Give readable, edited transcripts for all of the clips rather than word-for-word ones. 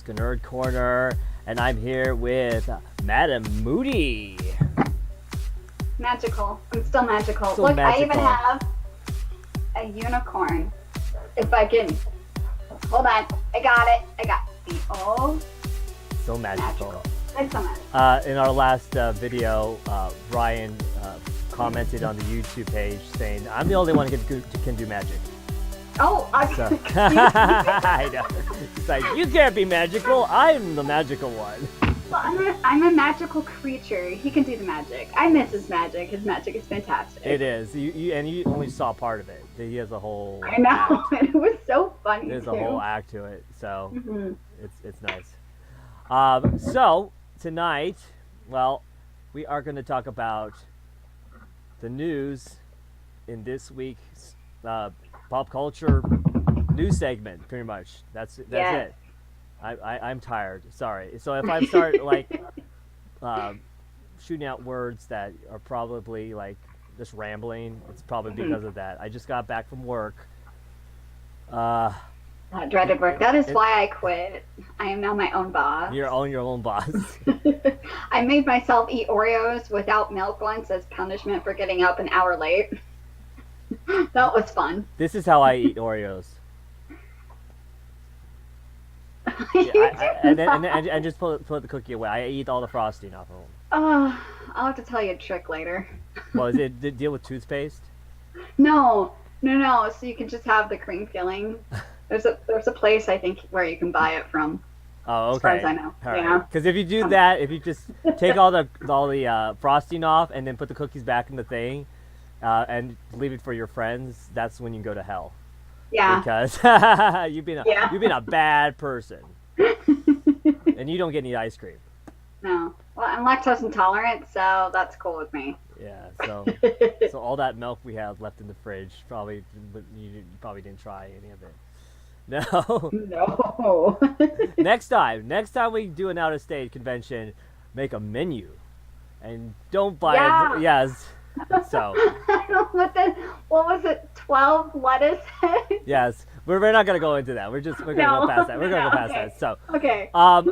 GNERD Corner, and I'm here with Madam Moody. Magical. I'm still magical. So Look, magical. I even have a unicorn. If I can. Hold on. I got it. I got the So magical. It's so magical. In our last video, Brian commented on the YouTube page saying, I'm the only one who can do magic. Oh, So, I know. It's like, you can't be magical. I'm the magical one. well, I'm a magical creature. He can do the magic. I miss his magic. His magic is fantastic. It is. And you only saw part of it. He has a whole I know. act. And it was so funny. There's too. a whole act to it. So Mm-hmm. it's nice. So tonight, well, we are going to talk about the news in this week's pop culture news segment. Pretty much, that's Yes. it. I'm tired. Sorry. So if I start like shooting out words that are probably like just rambling, it's probably because of that. I just got back from work. That dreaded work. That is why I quit. I am now my own boss. You're on your own boss. I made myself eat Oreos without milk once as punishment for getting up an hour late. That was fun. This is how I eat Oreos. And just put the cookie away. I eat all the frosting off of them. I'll have to tell you a trick later. Well, is it did deal with toothpaste? No. So you can just have the cream filling. There's a place I think where you can buy it from. Oh, okay. As far as I know. All right. Yeah. Because if you do that, if you just take all the frosting off and then put the cookies back in the thing, and leave it for your friends, that's when you go to hell. Yeah. Because you've been a bad person, and you don't get any ice cream. No. Well, I'm lactose intolerant, so that's cool with me. Yeah. So all that milk we had left in the fridge probably you probably didn't try any of it. No. No. Next time we do an out of state convention, make a menu, and don't buy Yeah. it. Yes. So. What was it? 12 lettuce heads? Yes, we're not gonna go into that. We're gonna go past that. We're gonna go past okay. that. So. Okay.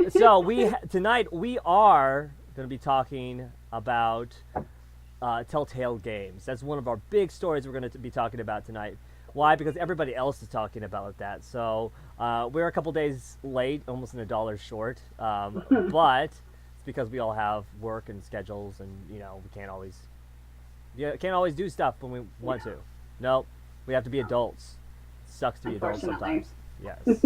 So tonight we are gonna be talking about Telltale Games. That's one of our big stories we're gonna be talking about tonight. Why? Because everybody else is talking about that. So we're a couple days late, almost in $1 short. But it's because we all have work and schedules, and we can't always do stuff when we want to. No, we have to be adults. Sucks to be adults sometimes. Yes.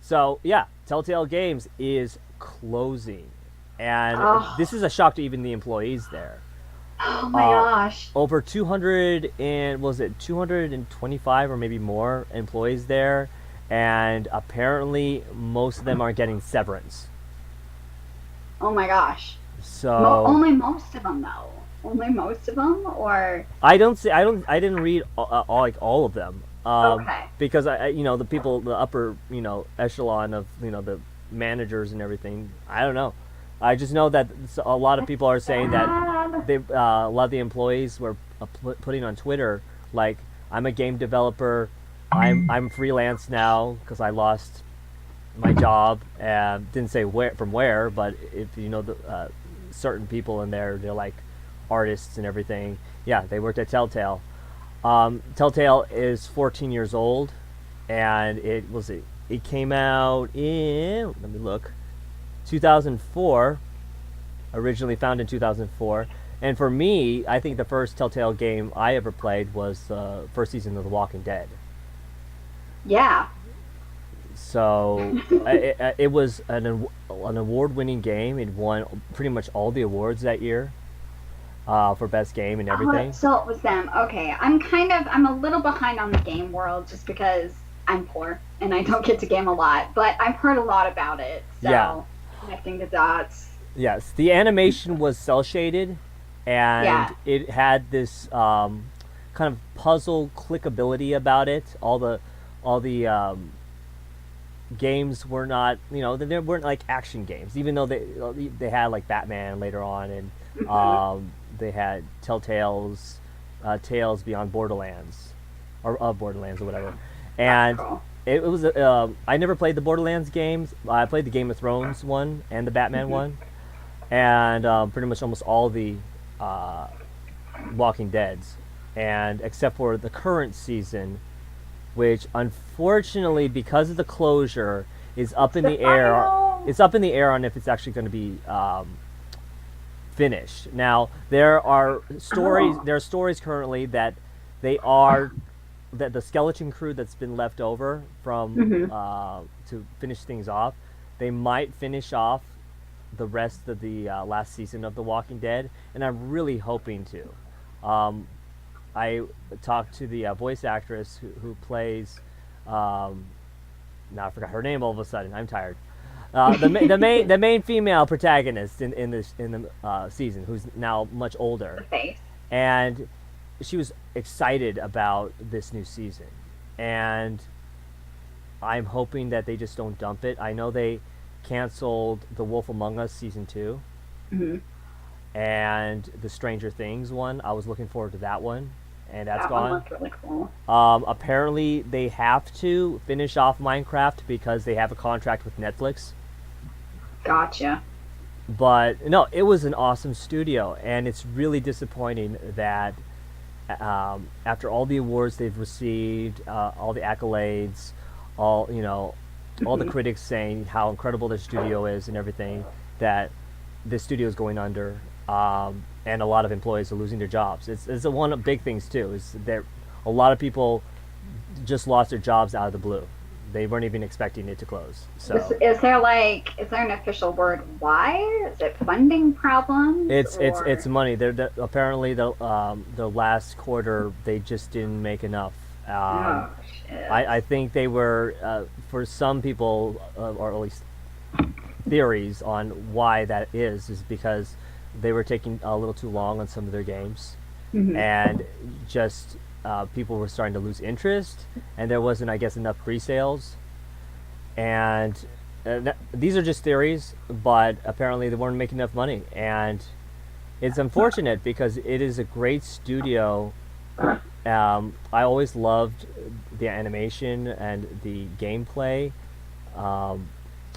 So yeah, Telltale Games is closing, and this is a shock to even the employees there. Oh my gosh. Over 225 or maybe more employees there, and apparently most of them are getting severance. Oh my gosh. So only most of them though. Only most of them, or I didn't read all of them. Okay. Because the people, the upper echelon of the managers and everything. I don't know. I just know that a lot of people are saying that a lot of the employees were putting on Twitter like, I'm a game developer, I'm freelance now because I lost my job, and didn't say from where, but if the certain people in there, they're like artists and everything. Yeah, they worked at Telltale. Telltale is 14 years old, and it came out in, let me look, 2004, originally founded in 2004. And for me, I think the first Telltale game I ever played was the first season of The Walking Dead. yeah. So it was an award-winning game. It won pretty much all the awards that year for best game and everything. So it was them. Okay, I'm a little behind on the game world just because I'm poor and I don't get to game a lot, but I've heard a lot about it. So Yeah. Connecting the dots. Yes, the animation was cel shaded, and it had this kind of puzzle clickability about it. All the games were not, they weren't like action games, even though they had like Batman later on, and they had Telltale's Tales Beyond Borderlands, or of Borderlands or whatever, and cool. it was. I never played the Borderlands games. I played the Game of Thrones one and the Batman one, and pretty much almost all the uh, Walking Dead's, and except for the current season, which unfortunately, because of the closure, is up in the air. It's up in the air on if it's actually going to be finished. Now there are stories. There are stories currently that they are that the skeleton crew that's been left over from to finish things off, they might finish off the rest of the last season of The Walking Dead, and I'm really hoping to. I talked to the voice actress who plays. Now I forgot her name all of a sudden. I'm tired. The main female protagonist in the season, who's now much older, and she was excited about this new season, and I'm hoping that they just don't dump it. I know they canceled The Wolf Among Us season 2, and the Stranger Things one. I was looking forward to that one, and that's That gone. one looked really cool. Apparently, they have to finish off Minecraft because they have a contract with Netflix. Gotcha. But no, it was an awesome studio, and it's really disappointing that after all the awards they've received, all the accolades, all the critics saying how incredible their studio is and everything, that this studio is going under, and a lot of employees are losing their jobs. It's one of the big things too. Is there a lot of people just lost their jobs out of the blue. They weren't even expecting it to close. So is there an official word why? Is it funding problems? it's money. Apparently the last quarter they just didn't make enough. Oh shit. I think they were for some people, or at least theories on why that is because they were taking a little too long on some of their games, and just people were starting to lose interest, and there wasn't, I guess, enough pre-sales. And these are just theories, but apparently they weren't making enough money, and it's unfortunate because it is a great studio. I always loved the animation and the gameplay.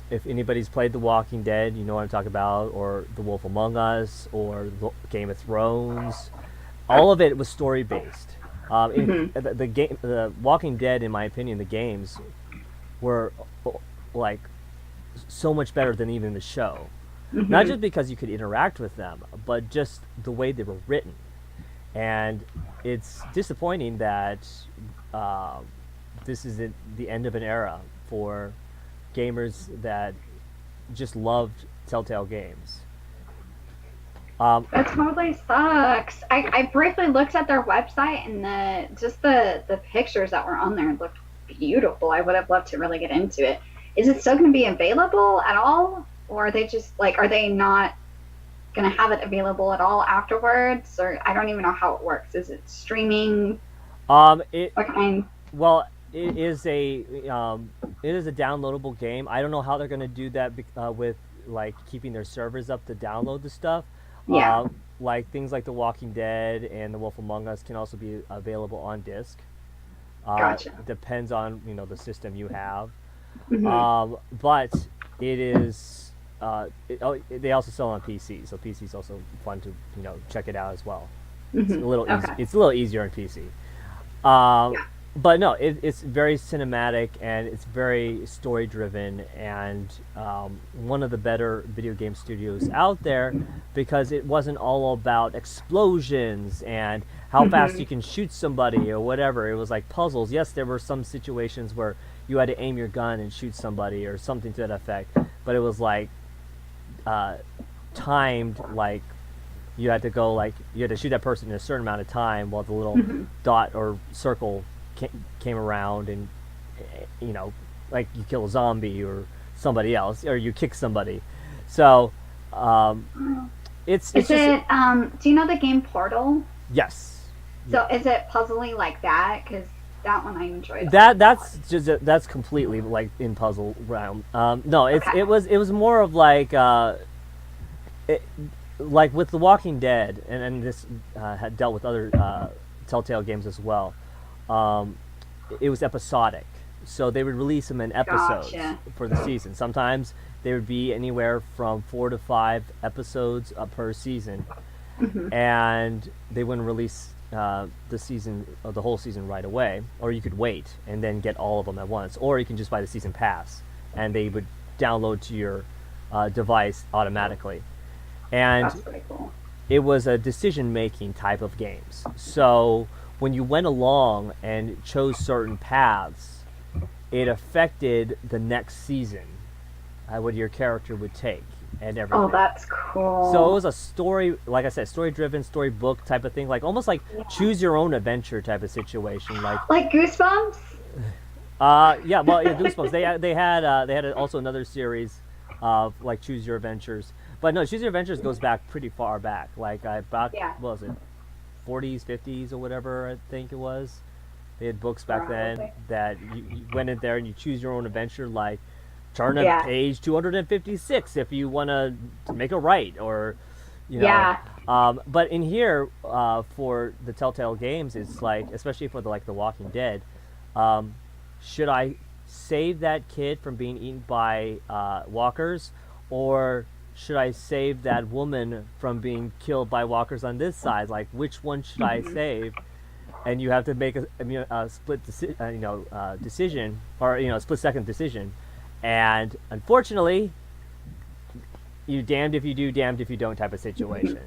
If anybody's played The Walking Dead, you know what I'm talking about, or The Wolf Among Us, or Game of Thrones. All of it was story based. The Walking Dead, in my opinion, the games were like so much better than even the show. Not just because you could interact with them, but just the way they were written. And it's disappointing that this is the end of an era for gamers that just loved Telltale games. That totally sucks. I briefly looked at their website, and the pictures that were on there looked beautiful. I would have loved to really get into it. Is it still going to be available at all, or are they just are they not going to have it available at all afterwards? Or I don't even know how it works. Is it streaming? Well, it is a downloadable game. I don't know how they're going to do that with keeping their servers up to download the stuff. Yeah. Things like The Walking Dead and The Wolf Among Us can also be available on disc. Gotcha. Depends on the system you have. But it is. They also sell on PC, so PC is also fun to check it out as well. It's a little it's a little easier on PC. But no, it's very cinematic and it's very story driven, and one of the better video game studios out there, because it wasn't all about explosions and how fast you can shoot somebody or whatever. It was like puzzles. Yes, there were some situations where you had to aim your gun and shoot somebody or something to that effect, but it was timed. You had to shoot that person in a certain amount of time while the little dot or circle came around, and you kill a zombie or somebody else, or you kick somebody. So it's do you know the game Portal? Yes. So is it puzzly like that? Because that one I enjoyed. That's completely in puzzle realm. No, it was more of with The Walking Dead, and this had dealt with other Telltale games as well. It was episodic, So they would release them in episodes Gotcha. for the season. Sometimes they would be anywhere from 4 to 5 episodes per season, Hmm. and they wouldn't release the whole season right away. Or you could wait and then get all of them at once, or you can just buy the season pass, and they would download to your device automatically. That's And pretty cool. it was a decision making type of games. So when you went along and chose certain paths, it affected the next season, what your character would take and Oh, everything. that's cool. So it was a story, like I said, story driven, storybook type of thing, like almost like Yeah. choose your own adventure type of situation. Like Goosebumps? Yeah, well, yeah, Goosebumps. They had also another series of like choose your adventures, but no, choose your adventures goes back pretty far back. Like back, Yeah. what was it, 40s, 50s, or whatever I think it was. They had books back then Probably. that you went in there and you choose your own adventure, like turn to Yeah. page 256 if you want to make a right, or you know. Yeah. But in here, for the Telltale games, it's like, especially for the Walking Dead, um, should I save that kid from being eaten by walkers, or should I save that woman from being killed by walkers on this side? Like, which one should I Mhm. save? And you have to make a split decision, or a split second decision. And unfortunately, you damned if you do, damned if you don't type of situation.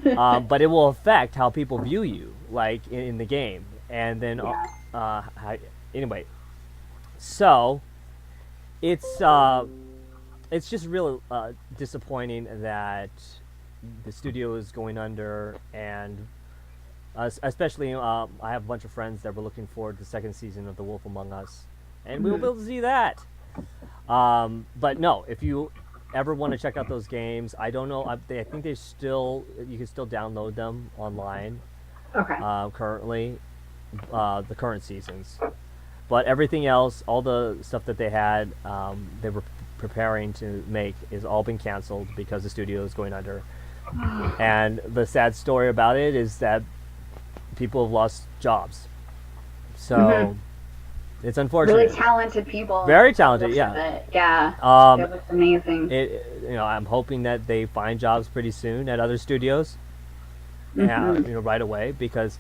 But it will affect how people view you, like in the game. And then, Yeah. anyway, so it's just really disappointing that the studio is going under, and especially I have a bunch of friends that were looking forward to the second season of The Wolf Among Us, and we will be able to see that. But no, if you ever want to check out those games, I don't know. I think you can still download them online Okay. currently, the current seasons. But everything else, all the stuff that they were preparing to make, is all been canceled because the studio is going under. And the sad story about it is that people have lost jobs. So Mhm. it's Really unfortunate. talented people. Very talented, Most yeah. of it. Yeah. Um, It looks amazing. I'm hoping that they find jobs pretty soon at other studios, Mhm. right away, because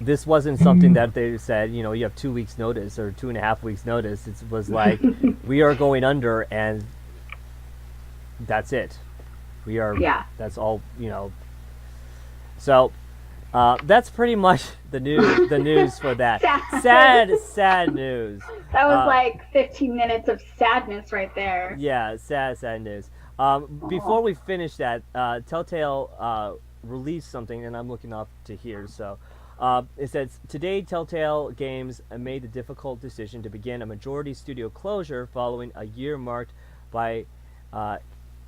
this wasn't something that they said, you have 2 weeks notice or 2.5 weeks notice. It was like, we are going under, and that's it. We are, Yeah. that's all. So that's pretty much the news for that. Sad news. That was Uh, like 15 minutes of sadness right there. Yeah, sad news. Before we finish that, Telltale released something, and I'm looking up to here. So it says, today Telltale Games made the difficult decision to begin a majority studio closure following a year marked by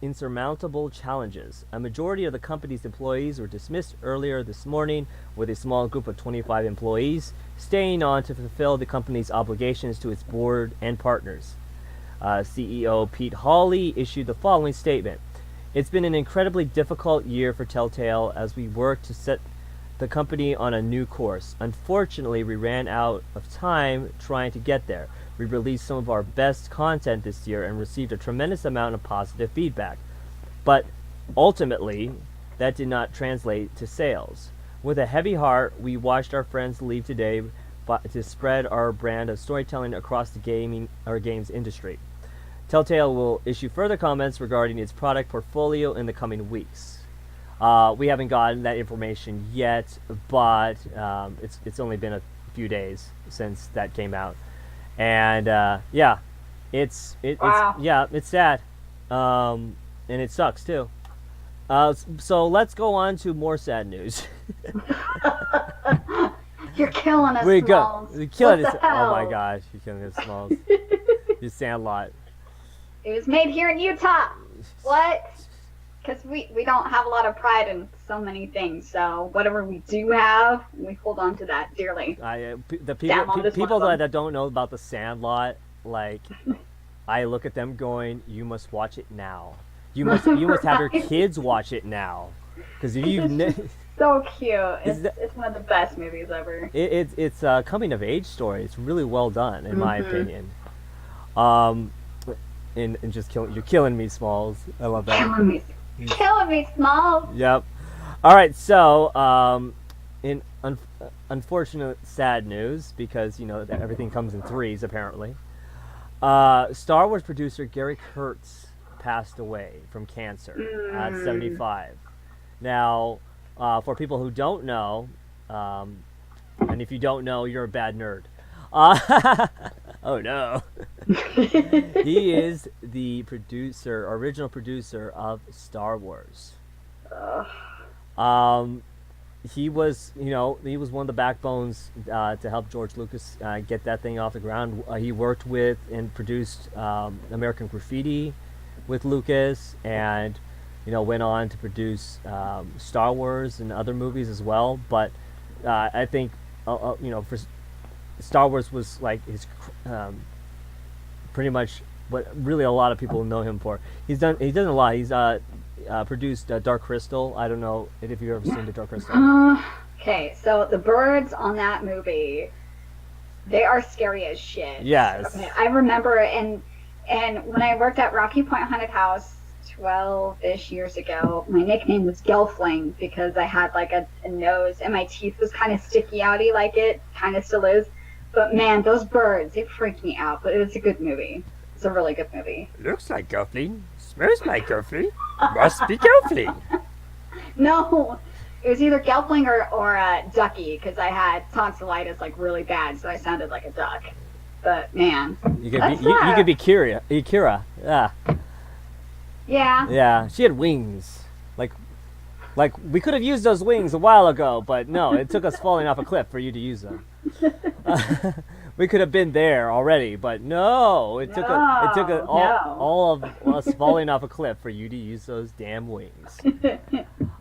insurmountable challenges. A majority of the company's employees were dismissed earlier this morning, with a small group of 25 employees staying on to fulfill the company's obligations to its board and partners. CEO Pete Hawley issued the following statement. It's been an incredibly difficult year for Telltale as we work to set the company on a new course. Unfortunately, we ran out of time trying to get there. We released some of our best content this year and received a tremendous amount of positive feedback. But ultimately, that did not translate to sales. With a heavy heart, we watched our friends leave today to spread our brand of storytelling across the games industry. Telltale will issue further comments regarding its product portfolio in the coming weeks. We haven't gotten that information yet, but it's only been a few days since that came out, and yeah, Wow. it's sad, and it sucks too. So let's go on to more sad news. You're killing us, We go. Smalls. We're killing What it. the Oh my hell? gosh, you're killing us, Smalls. You Sandlot. It was made here in Utah. What? Because we don't have a lot of pride in so many things. So whatever we do have, we hold on to that dearly. The Damn, people I'm just people one of them. that don't know about the Sandlot, like, I look at them going, "You must watch it now. You must have your Right. kids watch it now, because if you so cute. It's one of the best movies ever. It's a coming of age story. It's really well done, in my Mm-hmm. opinion. Um, and just you're killing me, Smalls. I love that. Killing me, Smalls. Yep. All right. So, in unfortunate, sad news, because that everything comes in threes apparently. Star Wars producer Gary Kurtz passed away from cancer at 75. Now, for people who don't know, and if you don't know, you're a bad nerd. Oh no. He is the original producer of Star Wars. He was one of the backbones to help George Lucas get that thing off the ground. He worked with and produced American Graffiti with Lucas, and went on to produce Star Wars and other movies as well. But I think for Star Wars was like his pretty much what really a lot of people know him for. He's done a lot. He's produced Dark Crystal. I don't know if you've ever seen the Dark Crystal. Okay, so the birds on that movie, they are scary as shit. Yes. Okay, I remember, and when I worked at Rocky Point Haunted House 12-ish years ago, my nickname was Gelfling because I had like a nose and my teeth was kind of sticky outy like it kind of still is. But man, those birds, they freaked me out. But it was a good movie. It's a really good movie. Looks like Gelfling. Smells like Gelfling. Must be Gelfling. No, it was either Gelfling or Ducky because I had tonsillitis like really bad, so I sounded like a duck. But man, you could be Kira. Yeah. Yeah. Yeah, she had wings. Like we could have used those wings a while ago, but no, it took us falling off a cliff for you to use them. We could have been there already, but no, it took all of us falling off a cliff for you to use those damn wings. No,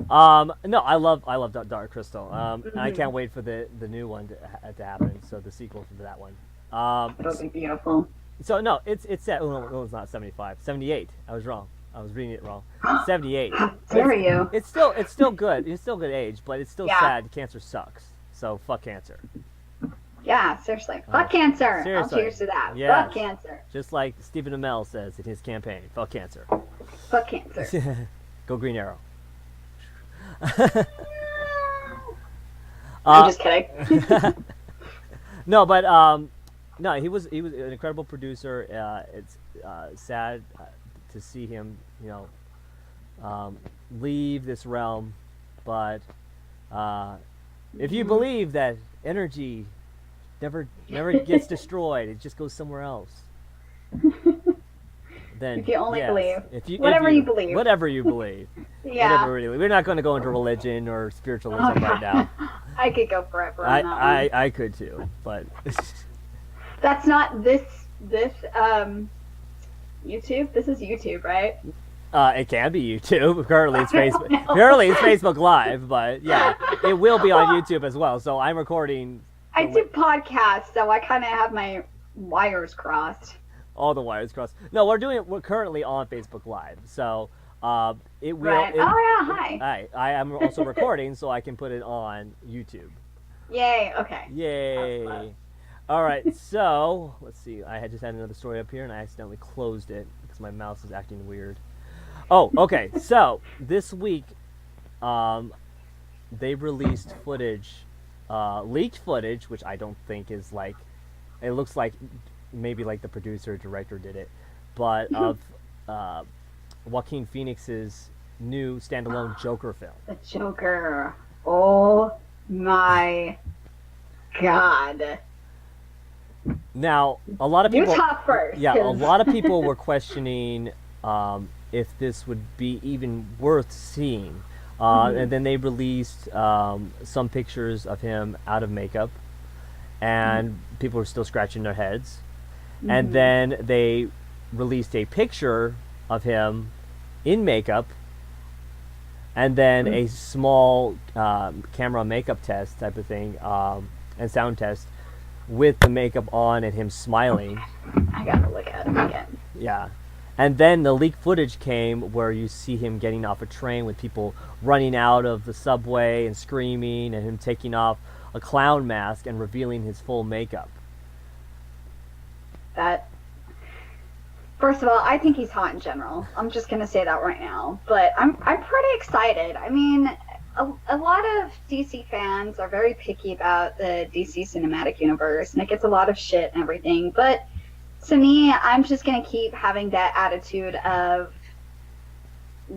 I love Dark Crystal. I can't wait for the new one to happen. So the sequel to that one. That'll be beautiful. So no, it's set. Oh, it's not 75, 78. I was wrong. I was reading it wrong. 78. How dare you? It's still good. It's still good age, but it's still sad. Cancer sucks. So fuck cancer. Yeah, seriously. Fuck cancer. Seriously. I'll cheers to that. Yes. Fuck cancer. Just like Stephen Amell says in his campaign, fuck cancer. Fuck cancer. Go Green Arrow. I'm just kidding. No, but no, he was an incredible producer. It's sad to see him, leave this realm. But if you believe that energy never gets destroyed, it just goes somewhere else. Then if you only believe. Whatever you believe. Whatever you believe. Yeah. We're not going to go into religion or spiritualism right now. I could go forever on that one. I could too, but that's not this YouTube. This is YouTube, right? It can be YouTube. Currently it's Facebook. Currently it's Facebook Live, but yeah, it will be on YouTube as well. So I'm recording. I do podcasts, so I kind of have my wires crossed. All the wires crossed. No, we're currently on Facebook Live, so it will. Right. Hi. I am also recording, so I can put it on YouTube. Yay. Okay. Yay. All right. So let's see. I just had another story up here, and I accidentally closed it because my mouse is acting weird. Oh, okay. So this week, they released footage, leaked footage, which I don't think is like. It looks like maybe like the producer or director did it, but of Joaquin Phoenix's new standalone Joker film. The Joker. Oh my God. Now, a lot of people. You talk first. Yeah, a lot of people were questioning if this would be even worth seeing. And then they released some pictures of him out of makeup, and people were still scratching their heads. And then they released a picture of him in makeup, and then a small camera makeup test type of thing, and sound test with the makeup on and him smiling. I gotta look at him again. Yeah. And then the leaked footage came where you see him getting off a train with people running out of the subway and screaming, and him taking off a clown mask and revealing his full makeup. That First of all, I think he's hot in general. I'm just gonna say that right now. But I'm pretty excited. I mean, a lot of DC fans are very picky about the DC cinematic universe, and it gets a lot of shit and everything. But to me, I'm just gonna keep having that attitude of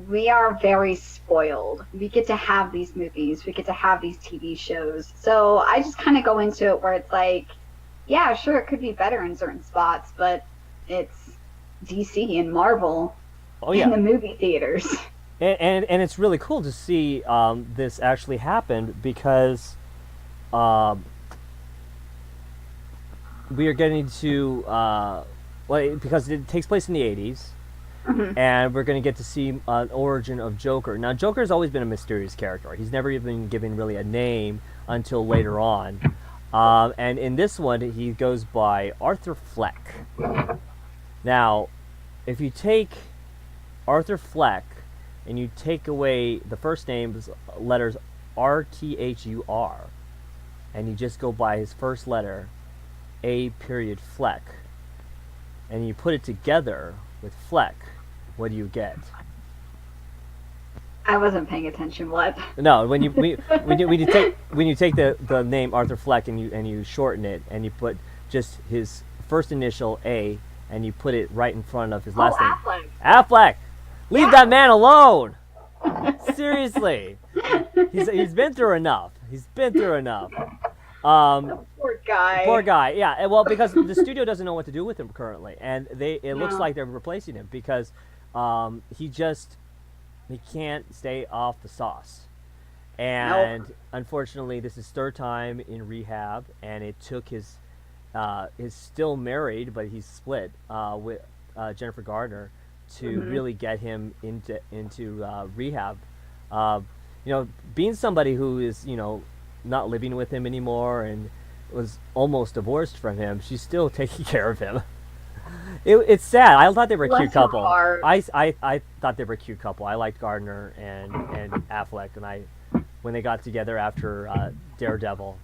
we are very spoiled. We get to have these movies, we get to have these TV shows. So I just kind of go into it where it's like, yeah, sure, it could be better in certain spots, but it's DC and Marvel in the movie theaters. And it's really cool to see this actually happen because we are getting to because it takes place in the 80s. Mm-hmm. And we're going to get to see an origin of Joker. Now, Joker's always been a mysterious character. He's never even given really a name until later on. And in this one, he goes by Arthur Fleck. Now, if you take Arthur Fleck and you take away the first name's letters R-T-H-U-R, and you just go by his first letter, A period Fleck, and you put it together with Fleck, what do you get? I wasn't paying attention. What? No, when you take the name Arthur Fleck and you shorten it and you put just his first initial A and you put it right in front of his last name. Affleck. Affleck, leave that man alone. Seriously, he's been through enough. He's been through enough. Poor guy. Poor guy. Yeah. Well, because the studio doesn't know what to do with him currently, and it looks like they're replacing him because he can't stay off the sauce. And unfortunately, this is third time in rehab, and it took his still married, but he's split with Jennifer Gardner to really get him into rehab. Being somebody who is not living with him anymore and was almost divorced from him, she's still taking care of him. It's sad. I thought they were a cute couple. I thought they were a cute couple. I liked Gardner and Affleck, and when they got together after Daredevil,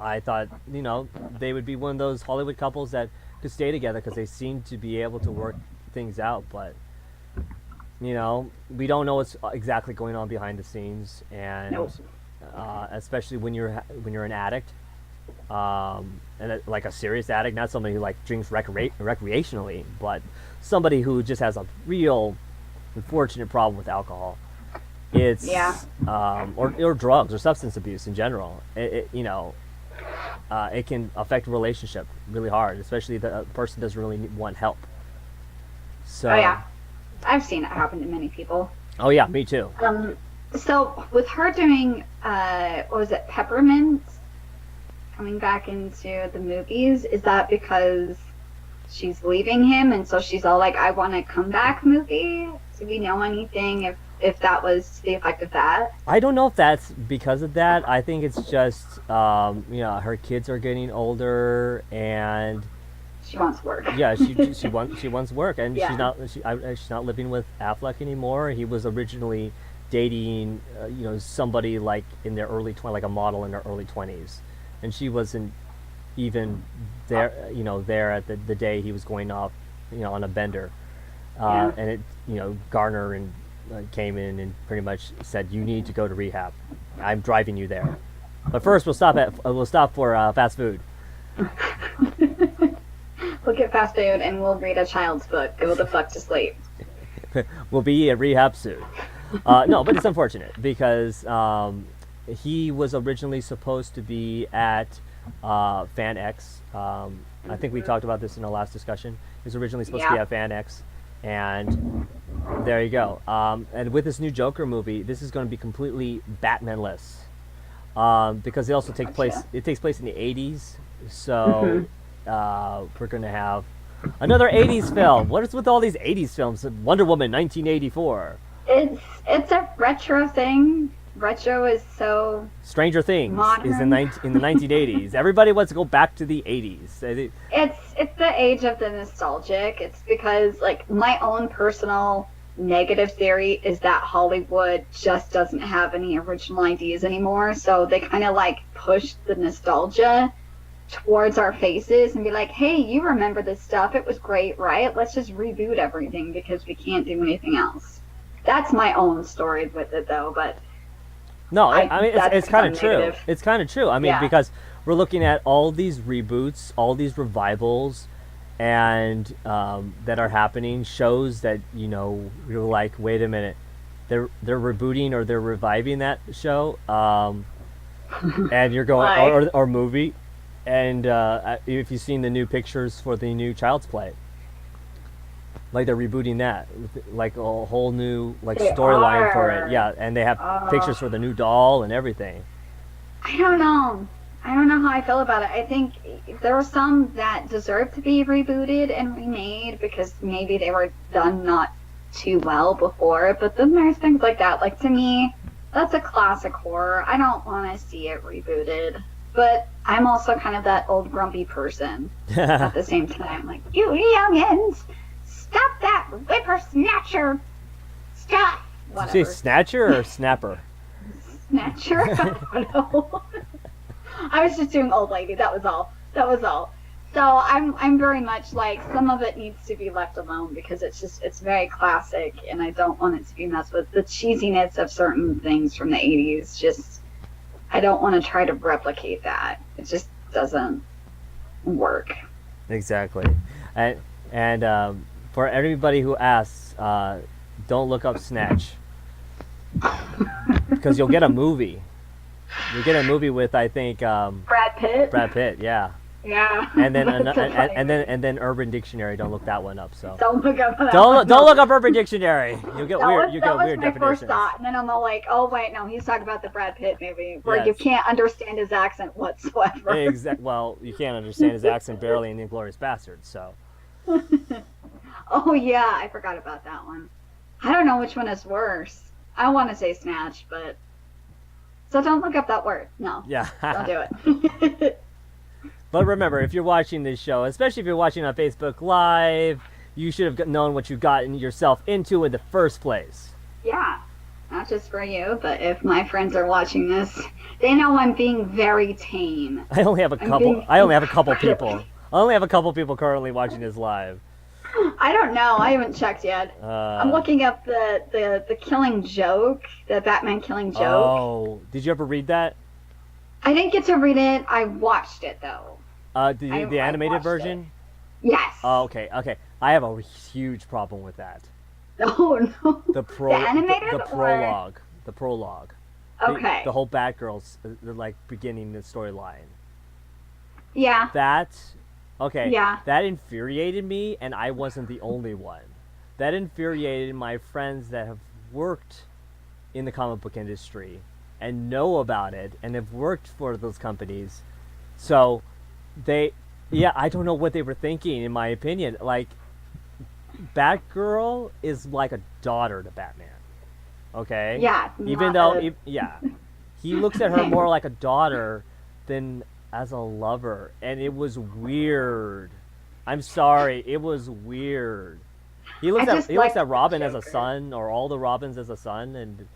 I thought they would be one of those Hollywood couples that could stay together because they seem to be able to work things out. But we don't know what's exactly going on behind the scenes, and especially when you're an addict, and like a serious addict, not somebody who drinks recreationally, but somebody who just has a real unfortunate problem with alcohol. It's or drugs or substance abuse in general. It can affect a relationship really hard, especially if the person doesn't really want help. So I've seen it happen to many people. Oh yeah, me too. So with her doing what was it, Peppermint, coming back into the movies, is that because she's leaving him and so she's all like, I want a comeback movie? Do we know anything if that was the effect of that? I don't know if that's because of that. I think it's just her kids are getting older and she wants work. Yeah, she wants work, and she's not living with Affleck anymore. He was originally dating somebody like in their early 20s, like a model in their early 20s, and she wasn't even there there at the day he was going off on a bender, and it Garner and came in and pretty much said, you need to go to rehab. I'm driving you there, but first we'll stop for fast food. We'll get fast food and we'll read a child's book. Go the fuck to sleep. We'll be at rehab soon. No, but it's unfortunate because he was originally supposed to be at Fan X. I think we talked about this in our last discussion. He was originally supposed to be at Fan X, and there you go. And with this new Joker movie, this is going to be completely Batman-less because it also takes place. It takes place in the 80s, so we're going to have another 80s film. What is with all these 80s films? Wonder Woman 1984. It's a retro thing. Retro is so Stranger Things is modern. in the 1980s. Everybody wants to go back to the 80s. It's the age of the nostalgic. It's because like my own personal negative theory is that Hollywood just doesn't have any original ideas anymore. So they kind of like push the nostalgia towards our faces and be like, "Hey, you remember this stuff? It was great, right? Let's just reboot everything because we can't do anything else." That's my own story with it though, but No, I mean it's kind of true. negative. It's kind of true. I mean Yeah. because we're looking at all these reboots, all these revivals, and that are happening shows that you're like, wait a minute, they're rebooting or they're reviving that show, and you're going Like, or movie, and if you've seen the new pictures for the new Child's Play, like they're rebooting that, like a whole new like they storyline for it. are. Yeah, and they have Uh, pictures for the new doll and everything. I don't know. I don't know how I feel about it. I think there are some that deserve to be rebooted and remade because maybe they were done not too well before. But then there's things like that. Like to me, that's a classic horror. I don't want to see it rebooted. But I'm also kind of that old grumpy person at the same time. Like, you youngins, stop that whippersnatcher stuff. Did you say Whatever. snatcher or snapper? Snatcher? I don't know. I was just doing old lady. That was all. That was all. So I'm very much like some of it needs to be left alone because it's very classic and I don't want it to be messed with. The cheesiness of certain things from the 80s just I don't want to try to replicate that. It just doesn't work. Exactly, and for everybody who asks, don't look up Snatch because you'll get a movie. You get a movie with I think Brad Pitt. Brad Pitt, yeah, Yeah. and then That's so funny. and then Urban Dictionary. Don't look that one up. So Don't look up that don't one. don't look up Urban Dictionary. You'll get That weird. was, You that get was weird my definitions. first thought, and then I'm all like, "Oh wait, no, he's talking about the Brad Pitt movie where you Yes. can't understand his accent whatsoever." Well, you can't understand his accent barely in *Inglourious Basterds*. So Oh yeah, I forgot about that one. I don't know which one is worse. I want to say Snatch, but so don't look up that word. No, yeah. don't do it. But remember, if you're watching this show, especially if you're watching on Facebook Live, you should have known what you've gotten yourself into in the first place. Yeah, not just for you, but if my friends are watching this, they know I'm being very tame. I only have a I'm couple. being I only have a couple incredibly- people. I only have a couple people currently watching this live. I don't know. I haven't checked yet. I'm looking up the Killing Joke, the Batman Killing Joke. Oh, did you ever read that? I didn't get to read it. I watched it though. The I animated watched version? Yes. Oh, okay. I have a huge problem with that. Oh no. The animated the or- prologue. The prologue. Okay. The whole Batgirl's like beginning the storyline. Yeah. That infuriated me, and I wasn't the only one. That infuriated my friends that have worked in the comic book industry and know about it and have worked for those companies. So I don't know what they were thinking, in my opinion. Like, Batgirl is like a daughter to Batman. Okay? Yeah. Even though, he looks at her more like a daughter than as a lover, and it was weird. I'm sorry, it was weird. He looks at Robin as a son, or all the Robins as a son, and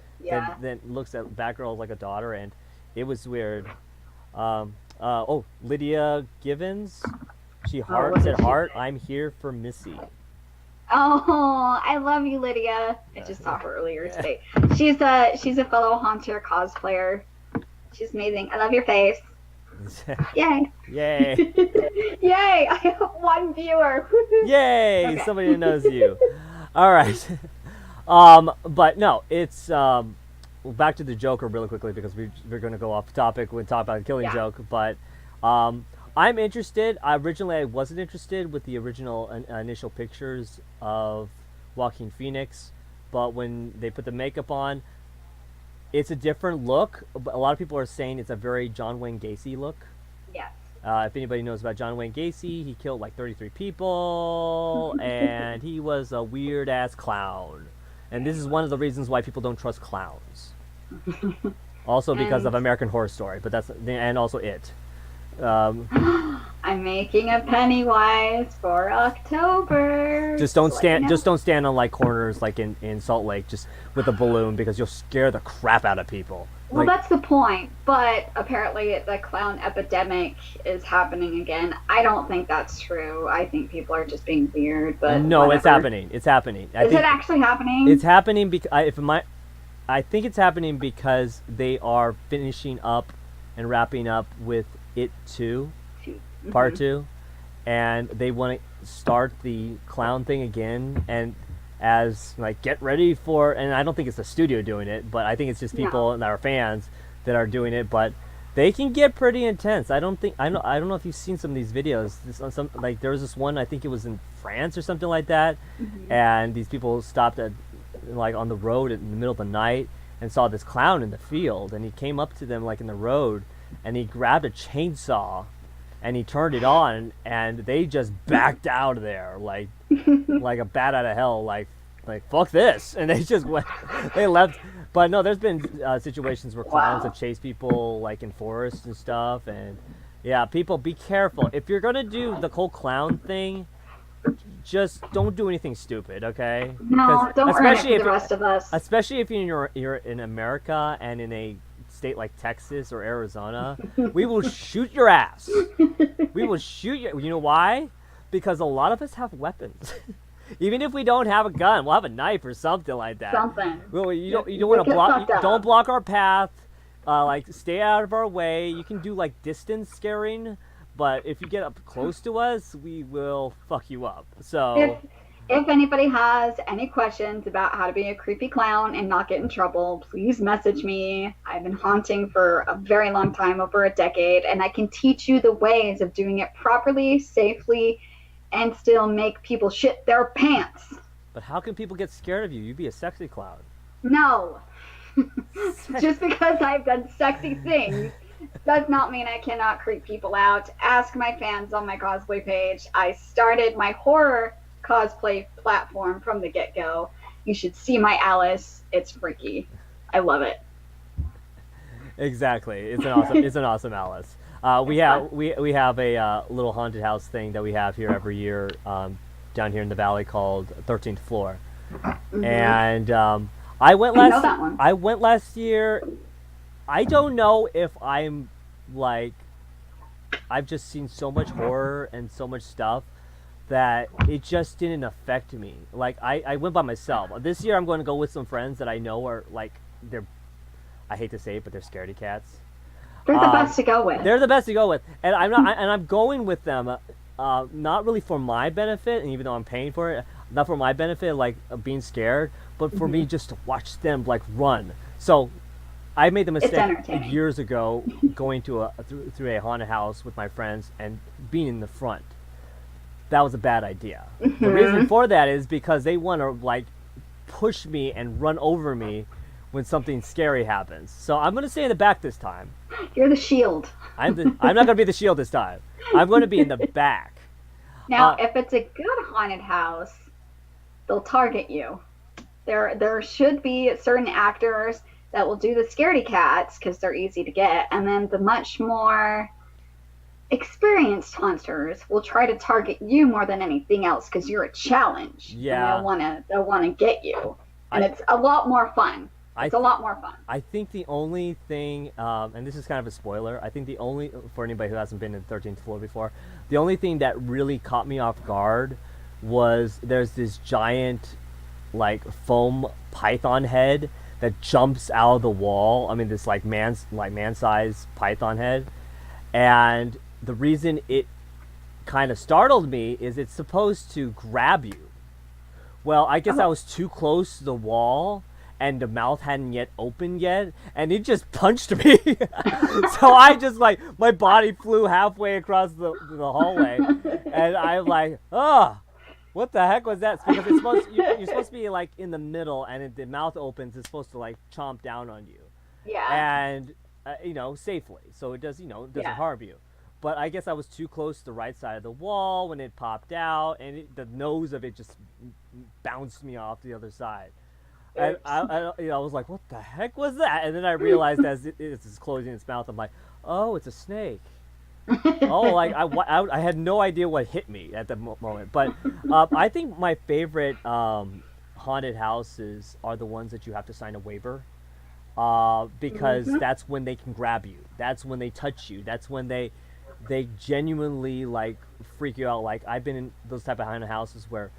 then looks at Batgirl as like a daughter, and it was weird. Lydia Givens, she said, "Heart, I'm here for Missy." Oh, I love you, Lydia. I just saw her earlier today. She's a fellow Haunter cosplayer. She's amazing. I love your face. Yay. Yay. Yay. I have one viewer. Yay. Okay. Somebody who knows you. All right. But no, it's back to the Joker really quickly because we're going to go off topic when talk about Killing Joke. But I'm interested. Originally, I wasn't interested with the original initial pictures of Joaquin Phoenix, but when they put the makeup on, it's a different look. A lot of people are saying it's a very John Wayne Gacy look. Yes. If anybody knows about John Wayne Gacy, he killed like 33 people, and he was a weird-ass clown. And this is one of the reasons why people don't trust clowns. Also because of And American Horror Story, but that's and also it. Um, I'm making a Pennywise for October. just Just don't to let you stand. know. Just don't stand on like corners like in Salt Lake, just with a balloon because you'll scare the crap out of people. Well, Like that's the point. But apparently, the clown epidemic is happening again. I don't think that's true. I think people are just being weird. But no, it's whatever. happening. It's happening. I Is it think actually it's happening? happening because if my I think it's happening because they are finishing up and wrapping up with it too, part Mm-hmm. two, and they want to start the clown thing again. And as like get ready for, and I don't think it's the studio doing it, but I think it's just No. people that are fans that are doing it. But they can get pretty intense. I don't know if you've seen some of these videos. Some like there was this one I think it was in France or something like that, Hmm. and these people stopped at like on the road in the middle of the night and saw this clown in the field, and he came up to them like in the road, and he grabbed a chainsaw and he turned it on, and they just backed out of there like a bat out of hell, like fuck this, and they just went, they left. But no, there's been situations where clowns have Wow. chased people like in forests and stuff, and yeah, people be careful if you're gonna do the whole clown thing. Just don't do anything stupid, okay? Because No, don't ruin it for the rest of us. especially if you're in America and in a state like Texas or Arizona, we will shoot your ass. We will shoot you. You know why? Because a lot of us have weapons. Even if we don't have a gun, we'll have a knife or something like that. Something. Well, you don't want You'll to get block. fucked Don't up. block our path. Like stay out of our way. You can do like distance scaring, but if you get up close to us, we will fuck you up. If So if anybody has any questions about how to be a creepy clown and not get in trouble, please message me. I've been haunting for a very long time, over a decade, and I can teach you the ways of doing it properly, safely, and still make people shit their pants. but how can people get scared of you? You'd be a sexy clown. No, just because I've done sexy things does not mean I cannot creep people out. Ask my fans on my cosplay page. I started my horror cosplay platform from the get go. You should see my Alice. It's freaky. I love it. Exactly. It's an awesome Alice. We It's fun. have we have a little haunted house thing that we have here every year down here in the valley called 13th Floor. Hmm. And I know that one. I went last year. I don't know if I'm like I've just seen so much horror and so much stuff that it just didn't affect me. Like I went by myself. This year I'm going to go with some friends that I know are like they're I hate to say it, but they're scaredy cats. They're the Um, best to go with. they're the best to go with, and I'm going with them, not really for my benefit, and even though I'm paying for it, not for my benefit, like being scared, but for me Hmm. just to watch them like run. So I made the It's mistake entertaining. years ago going to through a haunted house with my friends and being in the front. That was a bad idea. The reason Hmm. for that is because they want to like push me and run over me when something scary happens. So I'm gonna stay in the back this time. You're the shield. I'm not gonna be the shield this time. I'm gonna be in the back. Now, Uh, if it's a good haunted house, they'll target you. There should be certain actors that will do the scaredy cats because they're easy to get, and then the much more experienced hunters will try to target you more than anything else because you're a challenge, and yeah, they'll wanna get you, and I it's a lot more fun. I It's a lot more fun. I think the only thing, and this is kind of a spoiler, I think the only, for anybody who hasn't been in 13th floor before, the only thing that really caught me off guard was there's this giant, like, foam python head that jumps out of the wall. I mean, this, like man-sized python head. And the reason it kind of startled me is it's supposed to grab you. Well, I guess I Oh, was too close to the wall and the mouth hadn't yet opened yet and it just punched me. So I just like my body flew halfway across the hallway and I'm like, "Oh, what the heck was that?" Because you're supposed to be like in the middle and if the mouth opens it's supposed to like chomp down on you. yeah, And safely. So it does, it doesn't yeah. harm you. But I guess I was too close to the right side of the wall when it popped out, and the nose of it just bounced me off the other side. And Oops. I was like, what the heck was that? And then I realized as it's closing its mouth, I'm like, oh, it's a snake. Oh, like I had no idea what hit me at the moment. But I think my favorite haunted houses are the ones that you have to sign a waiver, because Mhm. that's when they can grab you. That's when they touch you. That's when they genuinely like freak you out. Like I've been in those type of haunted houses where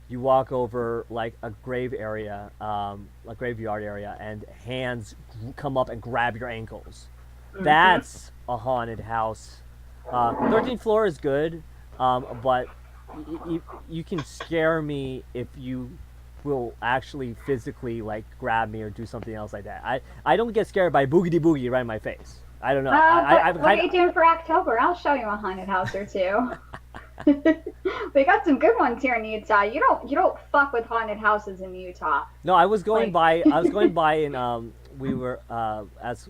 you walk over like a grave area, a graveyard area, and hands come up and grab your ankles. Mhm. That's a haunted house. 13th floor is good, but you can scare me if you will actually physically like grab me or do something else like that. I don't get scared by boogity boogie right in my face. I don't know. What I'm what are kind you of doing for October? I'll show you a haunted house or two. We got some good ones here in Utah. You don't fuck with haunted houses in Utah. no. I was going Like, by. I was going by, and we were as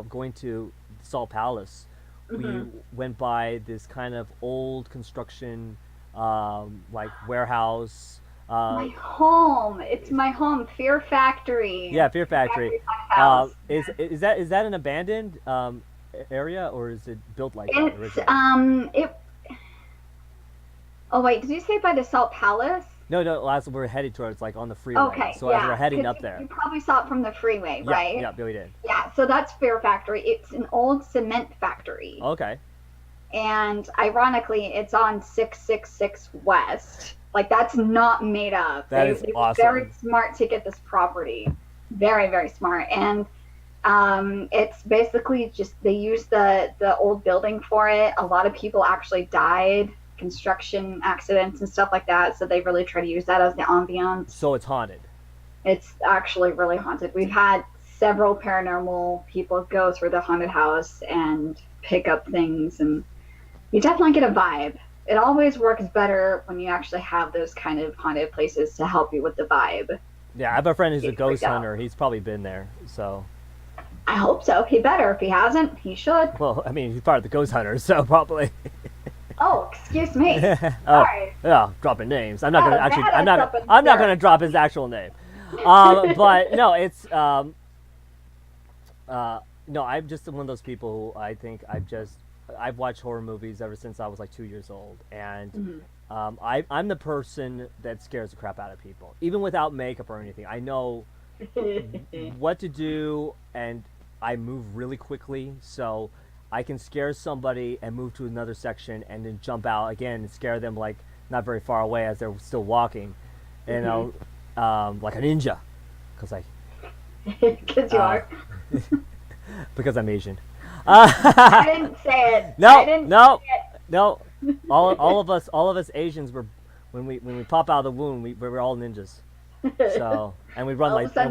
going to Salt Palace. We mhm. went by this kind of old construction, like warehouse. Uh, My home. It's my home. Fear Factory. yeah, Fear Fear Factory. Factory haunted house. Is that an abandoned area, or is it built like that It's originally? it. Oh wait, did you say by the Salt Palace? No, no. As we're headed towards like on the freeway, Okay, so as we're yeah, heading because up there, you probably saw it from the freeway, yeah, right? yeah, Billy did. Yeah, so that's Fear Factory. It's an old cement factory. Okay, And ironically, it's on 666 West. Like, that's not made up. that is They were very awesome. smart to get this property. Very, very smart. And it's basically just they used the old building for it. A lot of people actually died, construction accidents and stuff like that. So they really try to use that as the ambiance. So it's haunted. It's actually really haunted. We've had several paranormal people go through the haunted house and pick up things, and you definitely get a vibe. It always works better when you actually have those kind of haunted places to help you with the vibe. Yeah, I have a friend who's a Get freaked ghost out. hunter. He's probably been there. So, I hope so. He better. If he hasn't, he should. well, I mean, he's part of the ghost hunters, so probably. Oh, excuse me. Oh, Sorry. yeah, dropping names. I'm not Got gonna a actually. I'm badass not. up in I'm not here. gonna drop his actual name. But no, it's no. I'm just one of those people who I think I've watched horror movies ever since I was like 2 years old, and Mhm. I'm the person that scares the crap out of people, even without makeup or anything. I know what to do, and I move really quickly, so I can scare somebody and move to another section and then jump out again and scare them like not very far away as they're still walking, you Mhm. know, like a ninja, because Because you uh, are. because I'm Asian. I didn't say it. I No, didn't no, say no. All of us Asians were when we pop out of the womb, we're all ninjas. it. So and we run All of a like and sudden,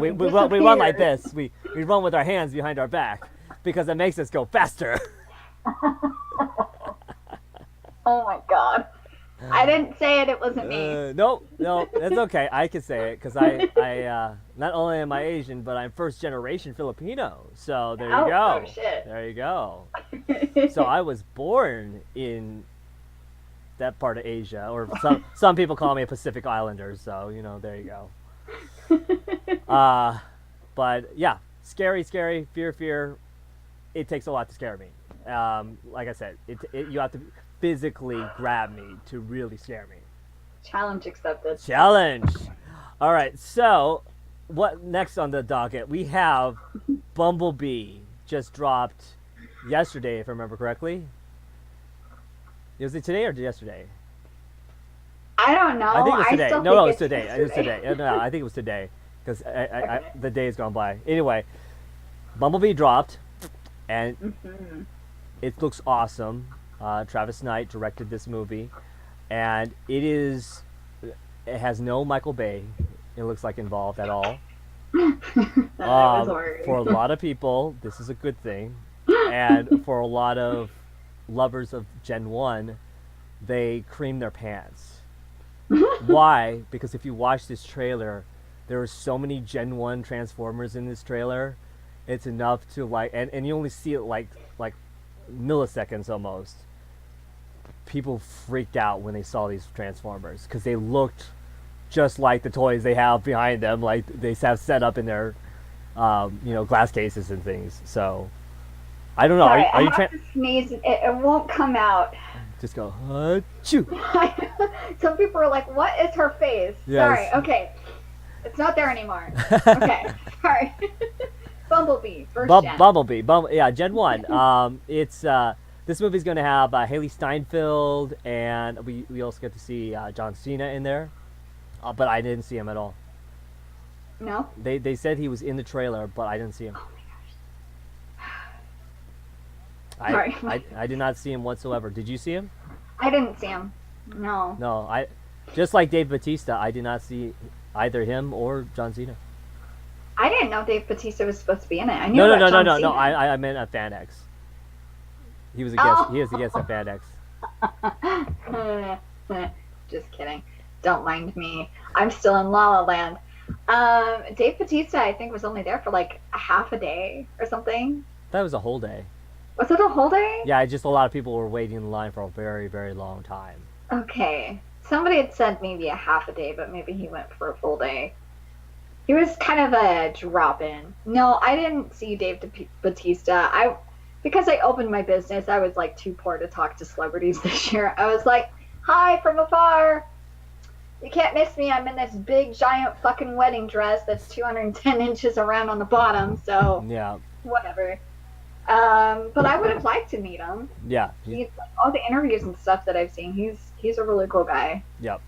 we run like disappeared. this. We run with our hands behind our back because it makes us go faster. Oh my god. I didn't say it. It wasn't me. No, no, that's okay. I can say it because I not only am I Asian, but I'm first generation Filipino. So there you Oh go. shit. There you go. So I was born in that part of Asia, or some people call me a Pacific Islander. So there you go. Uh, but yeah, scary, scary, fear. It takes a lot to scare me. Like I said, you have to physically grab me to really scare me. Challenge accepted. Challenge. All right. So, what next on the docket? We have Bumblebee just dropped yesterday, if I remember correctly. Was it today or yesterday? I don't I think know. it was I today. still No, think it was it's today. It was yesterday. today. No, I think it was today because Okay. the day's gone by. Anyway, Bumblebee dropped, and Hmm. it looks awesome. Travis Knight directed this movie, and it has no Michael Bay. It looks like involved at all. I was worried. For a lot of people, this is a good thing, and for a lot of lovers of Gen One, they cream their pants. Why? Because if you watch this trailer, there are so many Gen One Transformers in this trailer. It's enough to and you only see it like milliseconds almost. People freaked out when they saw these Transformers because they looked just like the toys they have behind them, like they have set up in their, glass cases and things. So I don't know. Sorry, Are I you have trying? to sneeze. It won't come out. Just go, chew. Some people are like, "What is her face?" Sorry. Yes. Okay, it's not there anymore. Okay, sorry. Bumblebee, first gen. Bumblebee. Yeah, Gen 1. It's this movie's going to have Haley Steinfeld, and we also get to see John Cena in there, but I didn't see him at all. No. They said he was in the trailer, but I didn't see him. Oh my gosh. I, Sorry. I did not see him whatsoever. Did you see him? I didn't see him. No. No, I just like Dave Bautista, I did not see either him or John Cena. I didn't know Dave Bautista was supposed to be in it. I knew No, no, about no, no, John no, Cena. no. I meant at Fan X. He was a guest. Oh. He is a guest at Fan X. Just kidding. Don't mind me. I'm still in La La Land. Dave Bautista, I think, was only there for like a half a day or something. That was a whole day. Was it a whole day? Yeah, just a lot of people were waiting in line for a very, very long time. Okay. Somebody had said maybe a half a day, but maybe he went for a full day. He was kind of a drop-in. No, I didn't see Dave Bautista. Because I opened my business, I was like too poor to talk to celebrities this year. I was like, "Hi from afar. You can't miss me. I'm in this big, giant fucking wedding dress that's 210 inches around on the bottom, so Yeah. whatever." But I would have liked to meet him. Yeah. Like, all the interviews and stuff that I've seen, he's a really cool guy. Yep.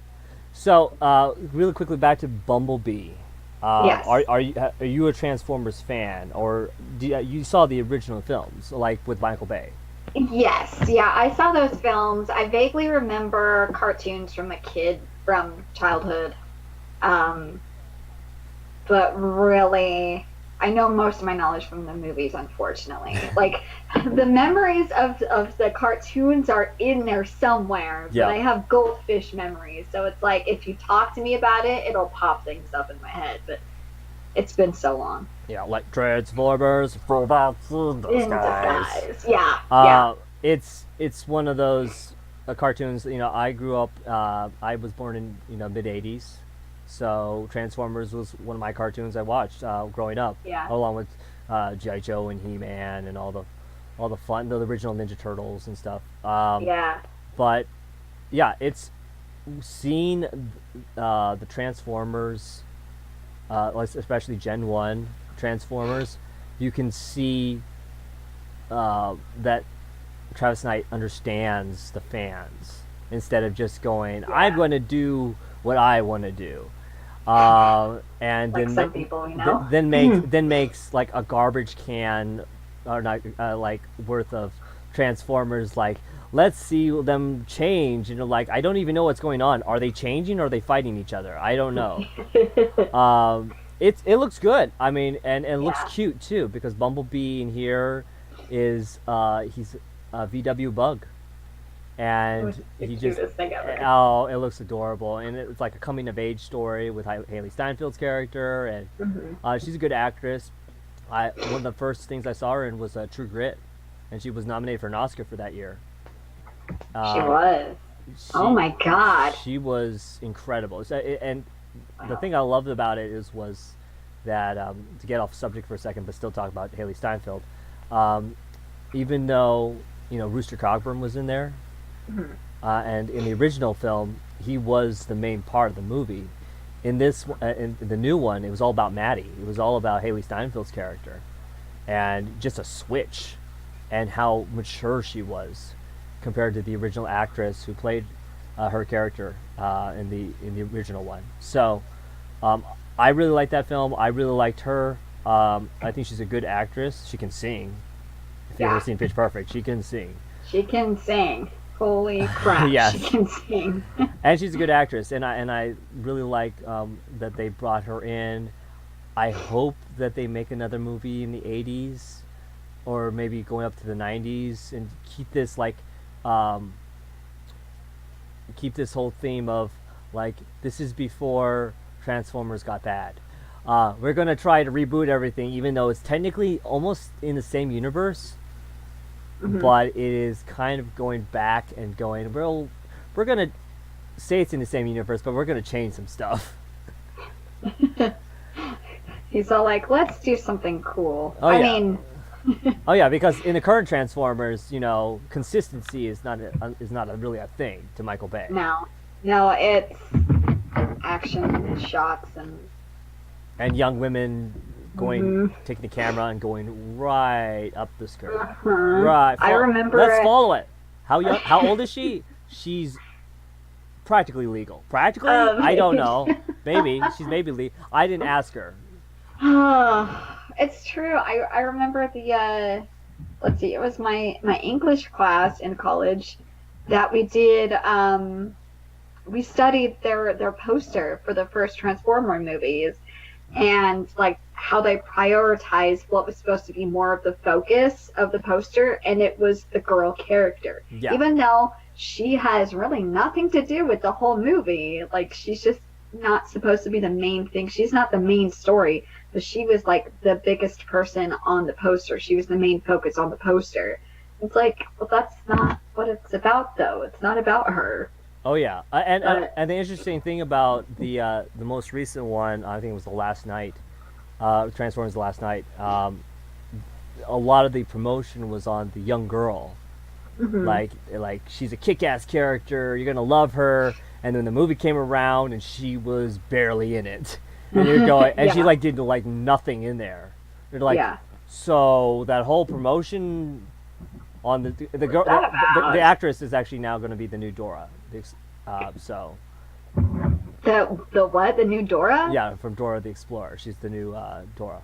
So, really quickly back to Bumblebee. Yes. Are you a Transformers fan, or you saw the original films, like with Michael Bay? Yes, yeah, I saw those films. I vaguely remember cartoons from childhood. But really, I know most of my knowledge from the movies, unfortunately. Like, the memories of the cartoons are in there somewhere, but Yeah. I have goldfish memories. So it's like, if you talk to me about it, it'll pop things up in my head. But it's been so long. Yeah, like Transformers, robots in the skies. Yeah, yeah. It's one of those cartoons. I grew up. I was born in mid '80s, so Transformers was one of my cartoons I watched growing up. Yeah. Along with G.I. Joe and He-Man and all the fun, the original Ninja Turtles and stuff. Yeah. But yeah, it's seen the Transformers, especially Gen 1 Transformers. You can see that Travis Knight understands the fans instead of just going, "I'm going to do what I want to do," and Like then some people, you know. then makes like a garbage can or not like worth of Transformers. Like, let's see them change. Like, I don't even know what's going on. Are they changing or are they fighting each other? I don't know. It looks good. I mean, and it looks cute too, because Bumblebee in here is he's a VW Bug, and The he just cutest thing ever. oh, it looks adorable, and it's like a coming of age story with Haley Steinfeld's character, and she's a good actress. One of the first things I saw her in was True Grit, and she was nominated for an Oscar for that year. She was. Oh my God. She was incredible. And the thing I loved about it was that to get off subject for a second, but still talk about Haley Steinfeld. Even though Rooster Cogburn was in there, and in the original film he was the main part of the movie. In this, in the new one, it was all about Maddie. It was all about Haley Steinfeld's character, and just a switch, and how mature she was compared to the original actress who played her character in the original one. So I really liked that film. I really liked her. I think she's a good actress. She can sing. If you've ever seen Pitch Perfect, she can sing. She can sing. Holy crap. Yes. She can sing. And she's a good actress, and I really like that they brought her in. I hope that they make another movie in the 80s, or maybe going up to the 90s, and keep this keep this whole theme of like, this is before Transformers got bad. We're gonna try to reboot everything, even though it's technically almost in the same universe, but it is kind of going back and going, well, we're gonna say it's in the same universe, but we're gonna change some stuff. He's all like, let's do something cool. Oh, I yeah. mean, Oh yeah, because in the current Transformers, consistency is not really a thing to Michael Bay. no, it's action shots And young women Mhm. taking the camera and going right up the skirt. uh-huh. Right. I remember Let's it. follow it. How old is she? She's practically legal. Practically? I don't know. Maybe she's maybe legal. I didn't ask her. It's true. I remember the let's see, it was my English class in college that we did we studied their poster for the first Transformer movies and like how they prioritized what was supposed to be more of the focus of the poster, and it was the girl character. Yeah. Even though she has really nothing to do with the whole movie, like she's just not supposed to be the main thing. She's not the main story, but she was like the biggest person on the poster. She was the main focus on the poster. It's like, well, that's not what it's about, though. It's not about her. Oh yeah, and the interesting thing about the most recent one, I think it was the Last Night, Transformers: The Last Night. A lot of the promotion was on the young girl, Mhm. like she's a kick-ass character. You're gonna love her. And then the movie came around, and she was barely in it. And you're going, and she Yeah. like did like nothing in there. You're like, Yeah. so that whole promotion on the girl, What's that about? the actress is actually now going to be the new Dora. So The what? The new Dora? yeah, from Dora the Explorer, she's the new Dora.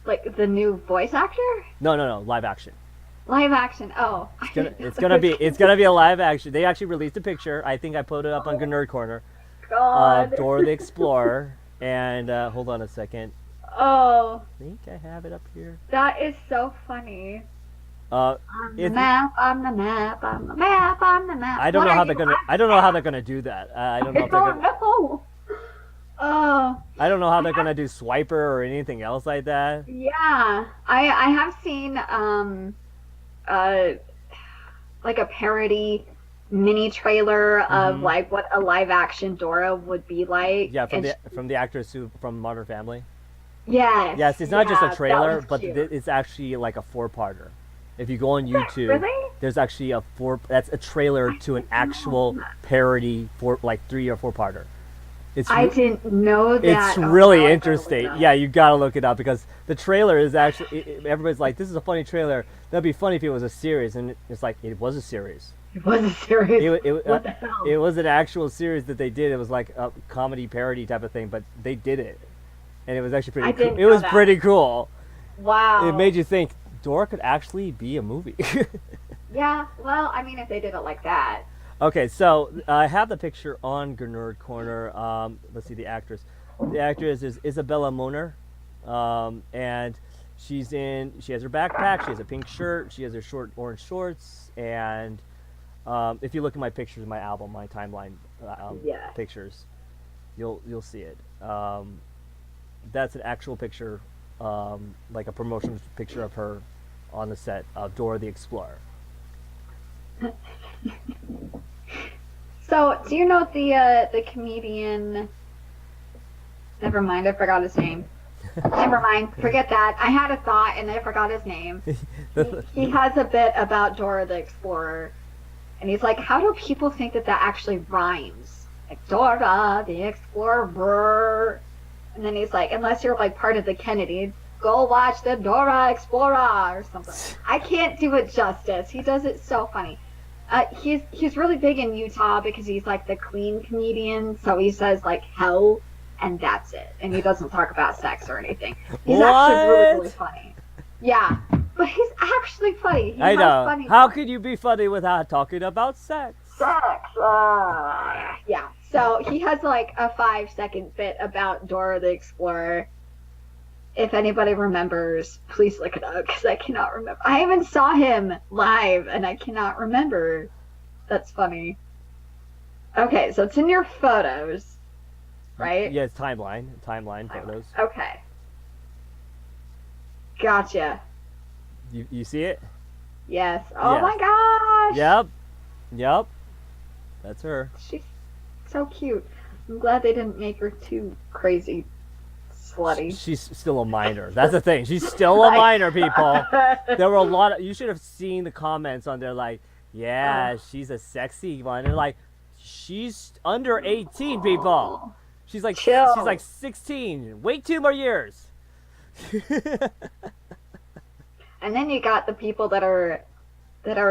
Like the new voice actor? No, live action. Live action. Oh. It's gonna be a live action. They actually released a picture. I think I put it up on GNERD Corner God. of Dora the Explorer. And hold on a second. Oh, I think I have it up here. that is so funny. Uh, On the It's- map, on the map, on the map, on the map. I don't What know are how you they're gonna. on? I don't know how they're gonna do that. I don't know if they're Oh gonna. no. Oh, I don't know how they're gonna do Swiper or anything else like that. yeah. I have seen uh like a parody mini trailer of Mhm. like what a live action Dora would be like. Yeah, from And the actress from Modern Family. yes. Yes, it's not just yeah, a that trailer, was but cute. it's actually like a four-parter. If you go on YouTube, Really? there's actually that's a trailer to an actual parody for like 3 or 4-parter. It's I didn't know that. It's Oh, really now I gotta look interesting. it up. Yeah, you gotta look it up because the trailer is actually. Everybody's like, "This is a funny trailer." That'd be funny if it was a series, and it's like it was a series. It was a series. It What the hell? it was an actual series that they did. It was like a comedy parody type of thing, but they did it, and it was actually I pretty. didn't It know was that. pretty cool. Wow. It made you think Dora could actually be a movie. Yeah, well, I mean, if they did it like that. Okay, so I have the picture on GNERD Corner. Let's see the actress. The actress is Isabella Moner, and she has her backpack. She has a pink shirt. She has her short orange shorts. And if you look at my pictures, my album, my timeline Yeah. pictures, you'll see it. That's an actual picture, like a promotional picture of her on the set of Dora the Explorer. So, do you know the comedian? Never mind, I forgot his name. Never mind, forget that. I had a thought and I forgot his name. He has a bit about Dora the Explorer, and he's like, "How do people think that actually rhymes? Like Dora the Explorer." And then he's like, "Unless you're like part of the Kennedy, go watch the Dora Explorer or something." I can't do it justice. He does it so funny. He's really big in Utah because he's like the clean comedian, so he says like hell and that's it, and he doesn't talk about sex or anything. He's actually really What? funny. Yeah, but he's actually funny. He I has know. funny How parts. could you be funny without talking about sex? Sex? Yeah. So he has like a 5-second bit about Dora the Explorer. If anybody remembers, please look it up because I cannot remember. I even saw him live and I cannot remember. That's funny. Okay, so it's in your photos, right? Yeah, it's timeline photos. Okay. Gotcha. You see it? Yes. Oh Yeah. my gosh. Yep. That's her. She's so cute. I'm glad they didn't make her too crazy slutty. She's still a minor. That's the thing. She's still a minor, people. There were a lot of. You should have seen the comments on there, like, yeah, she's a sexy one, and like, she's under 18, people. Chill. She's like 16. Wait 2 more years. And then you got the people that are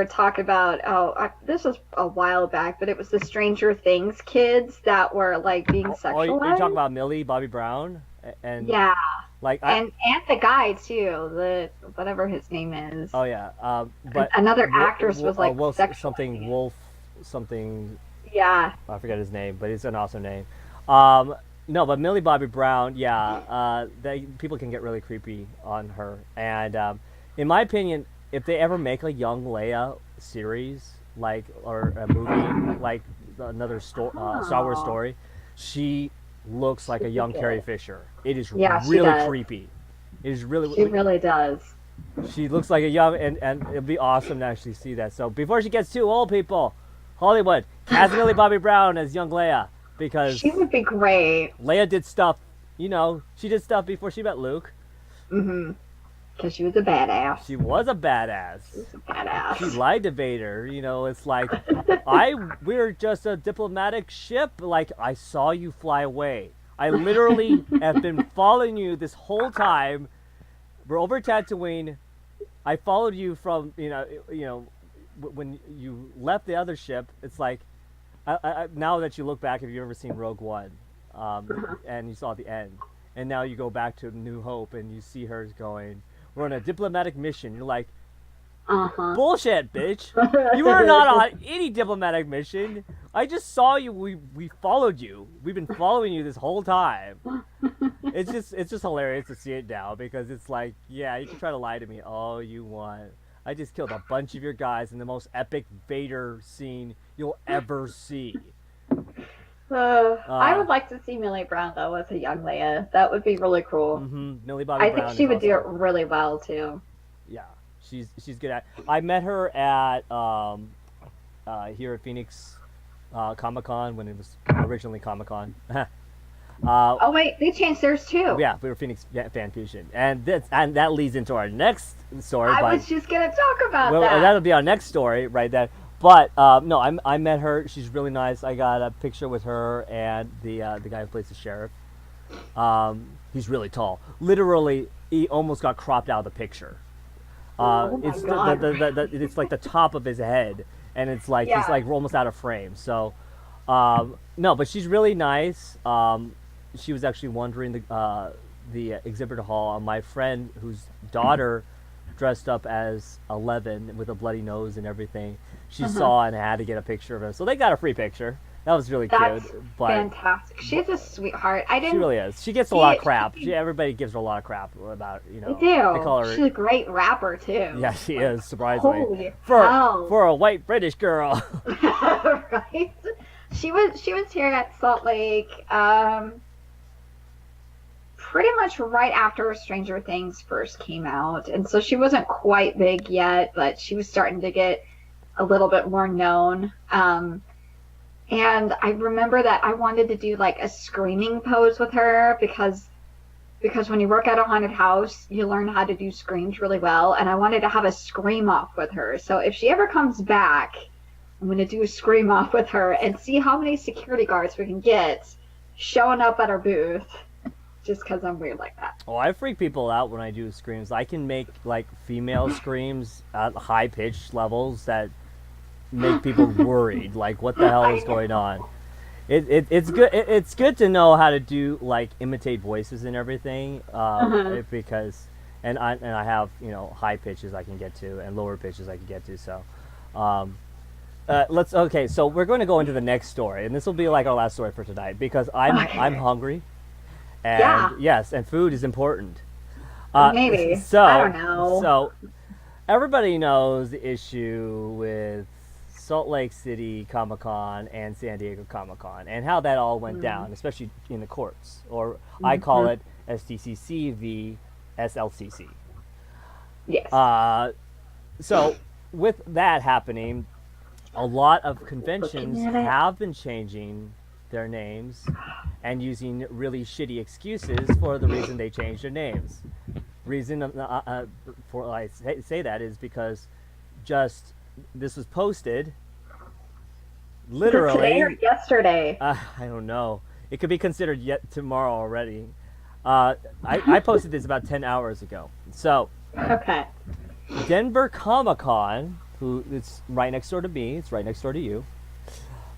talking about, this was a while back, but it was the Stranger Things kids that were like being sexualized. Oh, you talking about Millie Bobby Brown? And yeah, like and the guy too, the whatever his name is. Oh yeah, but another actress was like something Wolf something. Yeah, I forget his name, but it's an awesome name. No, but Millie Bobby Brown, yeah, people can get really creepy on her, and in my opinion, if they ever make a young Leia series, like, or a movie like another Star Wars story, she looks like a young Carrie Fisher. It is really creepy. It is really. She really does. She looks like a young, and it'd be awesome to actually see that. So before she gets too old, people, Hollywood, cast Millie Bobby Brown as young Leia, because she would be great. Leia did stuff, she did stuff before she met Luke. Mm-hmm. Because she was a badass. She was a badass. She was a badass. She lied to Vader. It's like, we're just a diplomatic ship. Like, I saw you fly away. I literally have been following you this whole time. We're over Tatooine. I followed you from, when you left the other ship. It's like, now that you look back, have you ever seen Rogue One? And you saw the end. And now you go back to New Hope and you see her going, we're on a diplomatic mission. You're like, bullshit, bitch. You were not on any diplomatic mission. I just saw you. We followed you. We've been following you this whole time. It's just hilarious to see it now, because it's like, yeah, you can try to lie to me all you want. I just killed a bunch of your guys in the most epic Vader scene you'll ever see. I would like to see Millie Brown though as a young Leia. That would be really cool. Millie Bobby Brown. I think she would do it really well too. Yeah, she's good at. I met her at here at Phoenix Comic-Con when it was originally Comic-Con. Oh wait, they changed theirs too. Yeah, we were Phoenix Fan Fusion, and that leads into our next story. I was just gonna talk about that. That'll be our next story right there. But no, I met her. She's really nice. I got a picture with her and the guy who plays the sheriff. He's really tall. Literally, he almost got cropped out of the picture. It's it's like the top of his head, and it's like he's like almost out of frame. So no, but she's really nice. She was actually wandering the exhibitor hall. My friend, whose daughter dressed up as 11 with a bloody nose and everything, she saw and had to get a picture of her. So they got a free picture. That was really That's cute. But fantastic. She's a sweetheart. She really is. She gets a lot of crap. Everybody gives her a lot of crap about, They do. They call her, She's a great rapper too. Yeah, she is, surprisingly. Holy for hell. For a white British girl. Right? She was here at Salt Lake pretty much right after Stranger Things first came out. And so she wasn't quite big yet, but she was starting to get a little bit more known. And I remember that I wanted to do like a screaming pose with her because when you work at a haunted house, you learn how to do screams really well. And I wanted to have a scream off with her. So if she ever comes back, I'm going to do a scream off with her and see how many security guards we can get showing up at our booth. Just because I'm weird like that. Oh, I freak people out when I do screams. I can make like female screams at high pitched levels that make people worried. Like, what the hell is going on? It's good. It's good to know how to do like imitate voices and everything. Because I have high pitches I can get to and lower pitches I can get to. So, So we're going to go into the next story, and this will be like our last story for tonight because I'm hungry. And yes, and food is important. Maybe. So, I don't know. So everybody knows the issue with Salt Lake City Comic-Con and San Diego Comic-Con and how that all went down, especially in the courts. Or I call it SDCC v. SLCC. Yes. So with that happening, a lot of conventions Looking at it. have been changing their names and using really shitty excuses for the reason they changed their names. Reason for I say that is because just this was posted Is it today or literally. yesterday? I don't know. It could be considered yet tomorrow already. I posted this about 10 hours ago. So Okay. Denver Comic Con, who it's right next door to me, it's right next door to you.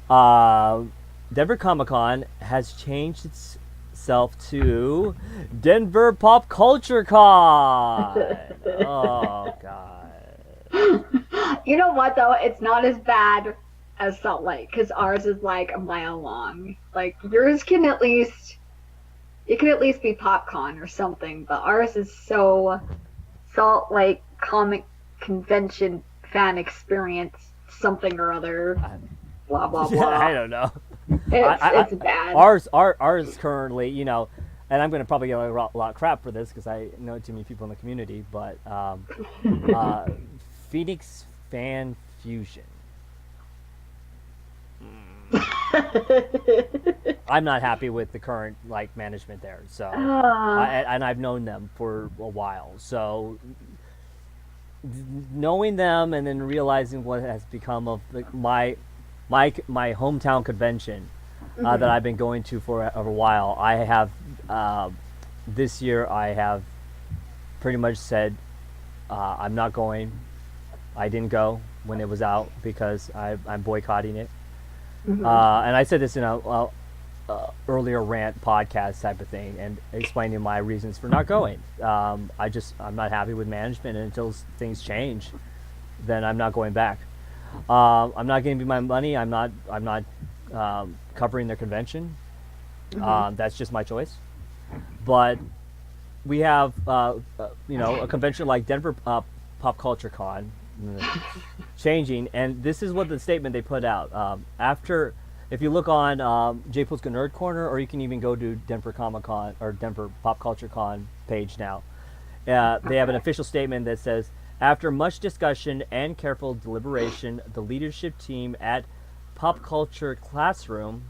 Uh, Denver Comic Con has changed itself to Denver Pop Culture Con. Oh God. You know what though? It's not as bad as Salt Lake because ours is like a mile long. Like yours can at least it can at least be PopCon or something, but ours is so Salt Lake Comic Convention fan experience something or other. Blah blah I blah. don't know. It's bad. Ours currently, and I'm going to probably get a lot of crap for this because I know too many people in the community, but uh, Phoenix Fan Fusion. I'm not happy with the current management there, so and I've known them for a while, so knowing them and then realizing what has become of my hometown convention that I've been going to for a while. I have this year I have pretty much said I'm not going. I didn't go when it was out because I'm boycotting it. And I said this in a earlier rant podcast type of thing and explaining my reasons for not going. I'm not happy with management, and until things change, then I'm not going back. I'm not giving my money. I'm not covering their convention. That's just my choice. But we have a convention like Denver Pop Culture Con changing, and this is what the statement they put out after. If you look on JPO's GNERD Corner, or you can even go to Denver Comic Con or Denver Pop Culture Con page now, they have an official statement that says, after much discussion and careful deliberation, the leadership team at Pop Culture Classroom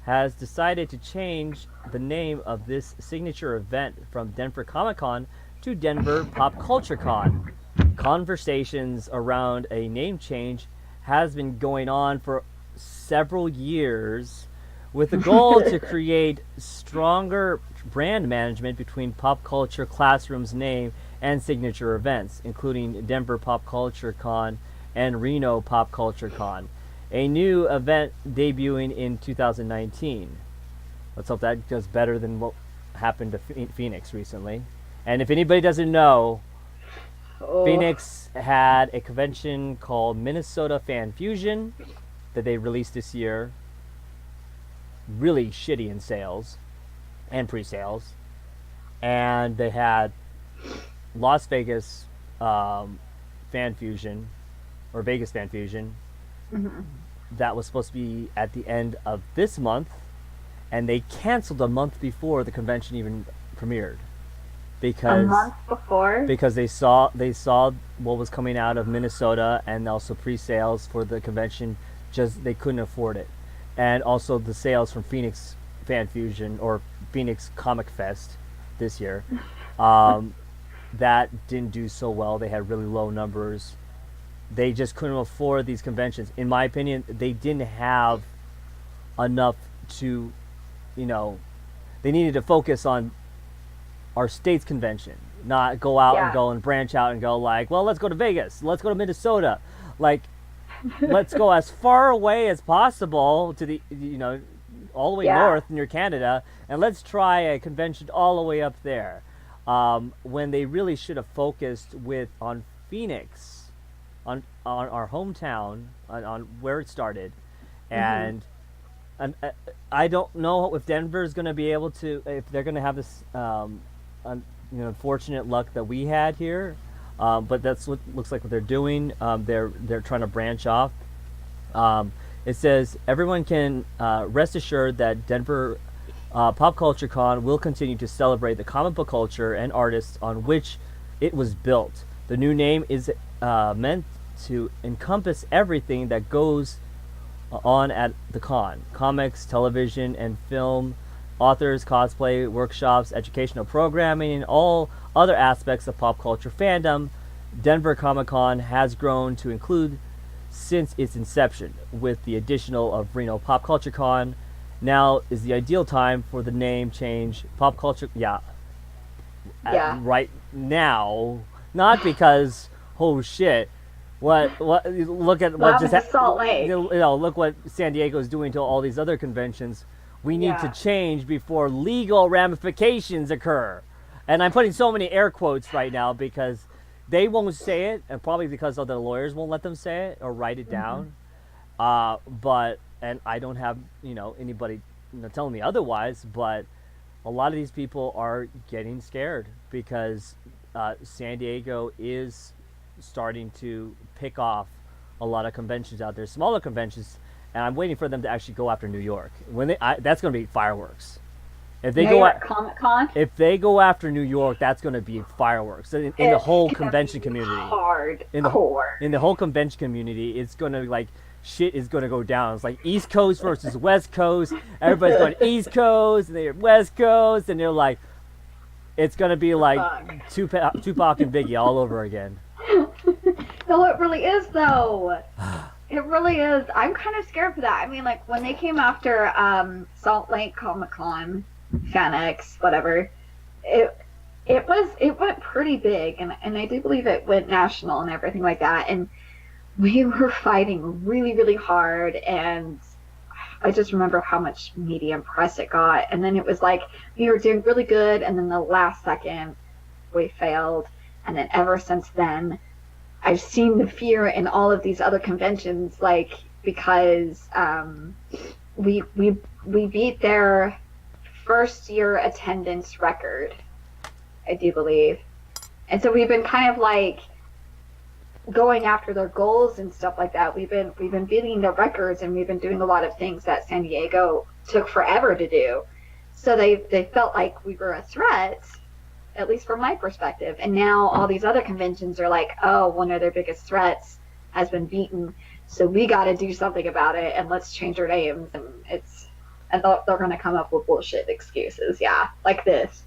has decided to change the name of this signature event from Denver Comic Con to Denver Pop Culture Con. Conversations around a name change has been going on for several years with the goal to create stronger brand management between Pop Culture Classroom's name and signature events, including Denver Pop Culture Con and Reno Pop Culture Con, a new event debuting in 2019. Let's hope that does better than what happened to Phoenix recently. And if anybody doesn't know, Phoenix had a convention called Minnesota Fan Fusion that they released this year. Really shitty in sales and pre-sales. And they had Las Vegas Fan Fusion, or Vegas Fan Fusion, that was supposed to be at the end of this month, and they canceled a month before the convention even premiered. Because a month before? Because they saw what was coming out of Minnesota, and also pre-sales for the convention, just they couldn't afford it. And also the sales from Phoenix Fan Fusion or Phoenix Comic Fest this year, that didn't do so well. They had really low numbers. They just couldn't afford these conventions. In my opinion, they didn't have enough to, they needed to focus on our state's convention, not go out and go and branch out and go like, well, let's go to Vegas, let's go to Minnesota, let's go as far away as possible to the, all the way north near Canada, and let's try a convention all the way up there. When they really should have focused on Phoenix, on our hometown, on where it started, and I don't know if Denver's going to be able to, if they're going to have this unfortunate luck that we had here, but that's what looks like what they're doing. They're trying to branch off. It says everyone can rest assured that Denver Pop Culture Con will continue to celebrate the comic book culture and artists on which it was built. The new name is meant to encompass everything that goes on at the con: comics, television, and film, authors, cosplay, workshops, educational programming, and all other aspects of pop culture fandom. Denver Comic Con has grown to include since its inception, with the additional of Reno Pop Culture Con. Now is the ideal time for the name change. Pop culture, yeah, Yeah. right now, not because oh shit, what look at What what just happened to Salt Lake? look what San Diego is doing to all these other conventions. We need to Yeah. change before legal ramifications occur, and I'm putting so many air quotes right now because they won't say it, and probably because other lawyers won't let them say it or write it Hmm. down. But and I don't have anybody telling me otherwise, but a lot of these people are getting scared because San Diego is starting to pick off a lot of conventions out there, smaller conventions, and I'm waiting for them to actually go after New York. That's going to be fireworks. If they New go York at, Comic Con. if they go after New York, that's going to be fireworks in the It's whole gonna convention be community. In the hardcore. in the whole convention community, it's going to like shit is going to go down. It's like East Coast versus West Coast. Everybody's going East Coast and they're West Coast, and they're like, it's going to be like Fuck. Tupac and Biggie all over again. No, it really is though. It really is. I'm kind of scared for that. I mean, like when they came after Salt Lake Comic Con, FanX, whatever, it it went pretty big, and I do believe it went national and everything like that. And we were fighting really really hard, and I just remember how much media and press it got. And then it was like we were doing really good, and then the last second we failed, and then ever since then I've seen the fear in all of these other conventions, like because we beat their first year attendance record, I do believe, and so we've been kind of like going after their goals and stuff like that. We've been beating their records, and we've been doing a lot of things that San Diego took forever to do. So they felt like we were a threat, at least from my perspective. And now all these other conventions are like, oh, one of their biggest threats has been beaten, so we got to do something about it, and let's change our names. And they're going to come up with bullshit excuses, yeah, like this.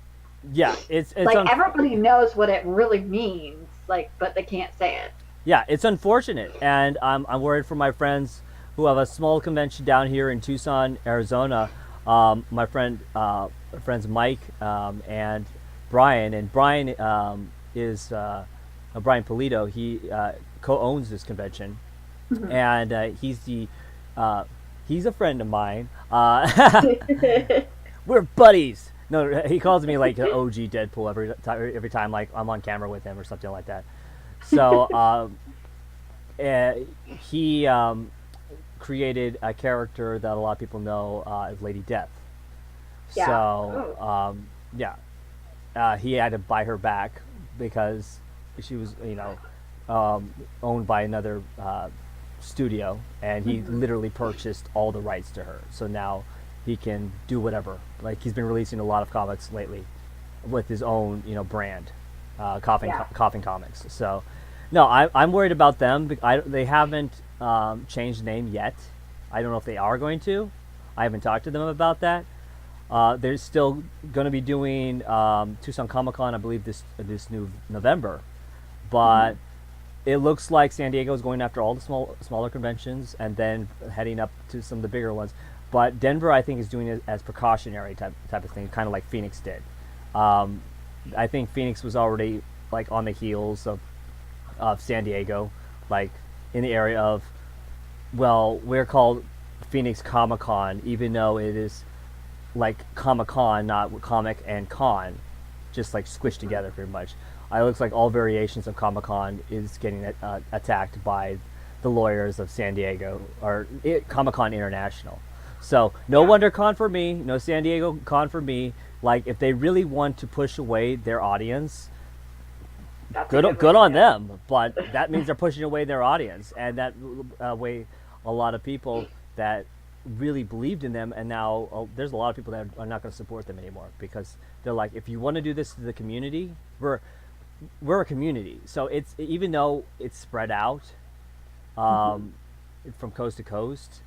Yeah, it's Like everybody knows what it really means, like, but they can't say it. yeah, it's unfortunate, and I'm worried for my friends who have a small convention down here in Tucson, Arizona. My friends Mike and Brian, and Brian is Brian Polito. He co-owns this convention, and he's a friend of mine. We're buddies. No, he calls me like the OG Deadpool every time like I'm on camera with him or something like that. So he created a character that a lot of people know as Lady Death. Yeah. So Oh. yeah, he had to buy her back because she was owned by another studio, and he literally purchased all the rights to her. So now he can do whatever. Like he's been releasing a lot of comics lately with his own brand, Yeah. Coughing Comics. So no, I'm worried about them. They haven't changed the name yet. I don't know if they are going to. I haven't talked to them about that. They're still going to be doing Tucson Comic Con, I believe, this new November, but it looks like San Diego is going after all the smaller conventions and then heading up to some of the bigger ones. But Denver, I think, is doing it as precautionary type of thing, kind of like Phoenix did. I think Phoenix was already like on the heels of San Diego, like in the area of, well, we're called Phoenix Comic Con, even though it is like Comic Con, not comic and con, just like squished together pretty much. It looks like all variations of Comic Con is getting attacked by the lawyers of San Diego or Comic Con International. So no Yeah. WonderCon for me, no San Diego Con for me. Like if they really want to push away their audience, That's a good good good one, on yeah. them. But that means they're pushing away their audience, and that way a lot of people that really believed in them, and now there's a lot of people that are not going to support them anymore because they're like, if you want to do this to the community, we're a community. So it's even though it's spread out, um, from coast to coast,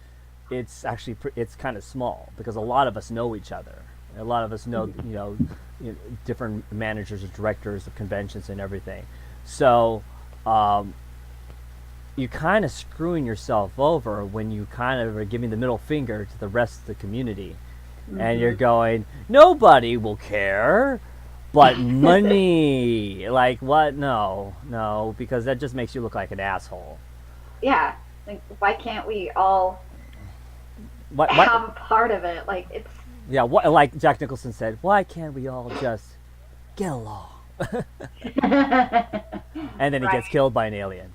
it's actually it's kind of small because a lot of us know each other. A lot of us know, different managers or directors of conventions and everything. So you're kind of screwing yourself over when you kind of are giving the middle finger to the rest of the community. And you're going, nobody will care, but money. Like, what? No, because that just makes you look like an asshole. Yeah. Like, why can't we all What? have a part of it? Like, it's. Yeah, like Jack Nicholson said, why can't we all just get along? And then he gets killed by an alien.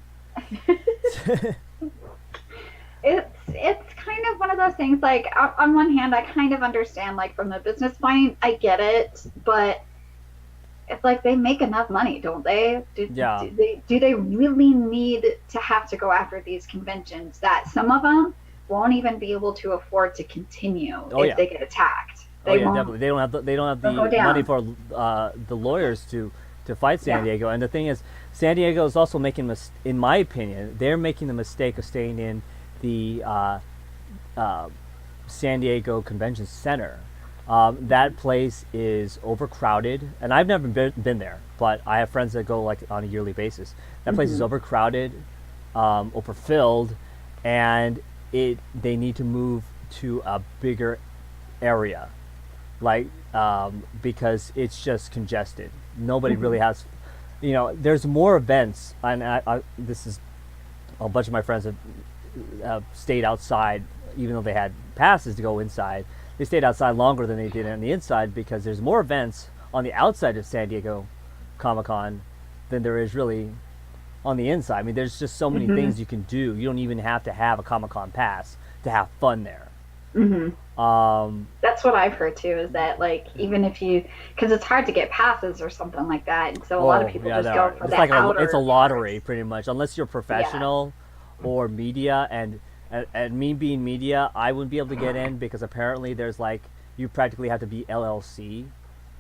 It's kind of one of those things. Like, on one hand, I kind of understand. Like, from the business point, I get it, but it's like they make enough money, don't they? Yeah. Do they really need to have to go after these conventions that some of them won't even be able to afford to continue if they get attacked? They won't. Definitely. They don't have the money for the lawyers to fight San Diego. And the thing is, San Diego is also making, in my opinion, they're making the mistake of staying in the San Diego Convention Center. That place is overcrowded, and I've never been there, but I have friends that go like on a yearly basis. That place is overcrowded, overfilled, and they need to move to a bigger area, like because it's just congested. Nobody really has, there's more events, and this is a bunch of my friends have stayed outside, even though they had passes to go inside. They stayed outside longer than they did on the inside because there's more events on the outside of San Diego Comic-Con than there is really on the inside. I mean, there's just so many things you can do. You don't even have to have a Comic-Con pass to have fun there. That's what I've heard too, is that like, even if because it's hard to get passes or something like that, and so a lot of people just go for that. It's a lottery pretty much, unless you're professional or media. And me being media, I wouldn't be able to get in because apparently there's like, you practically have to be LLC,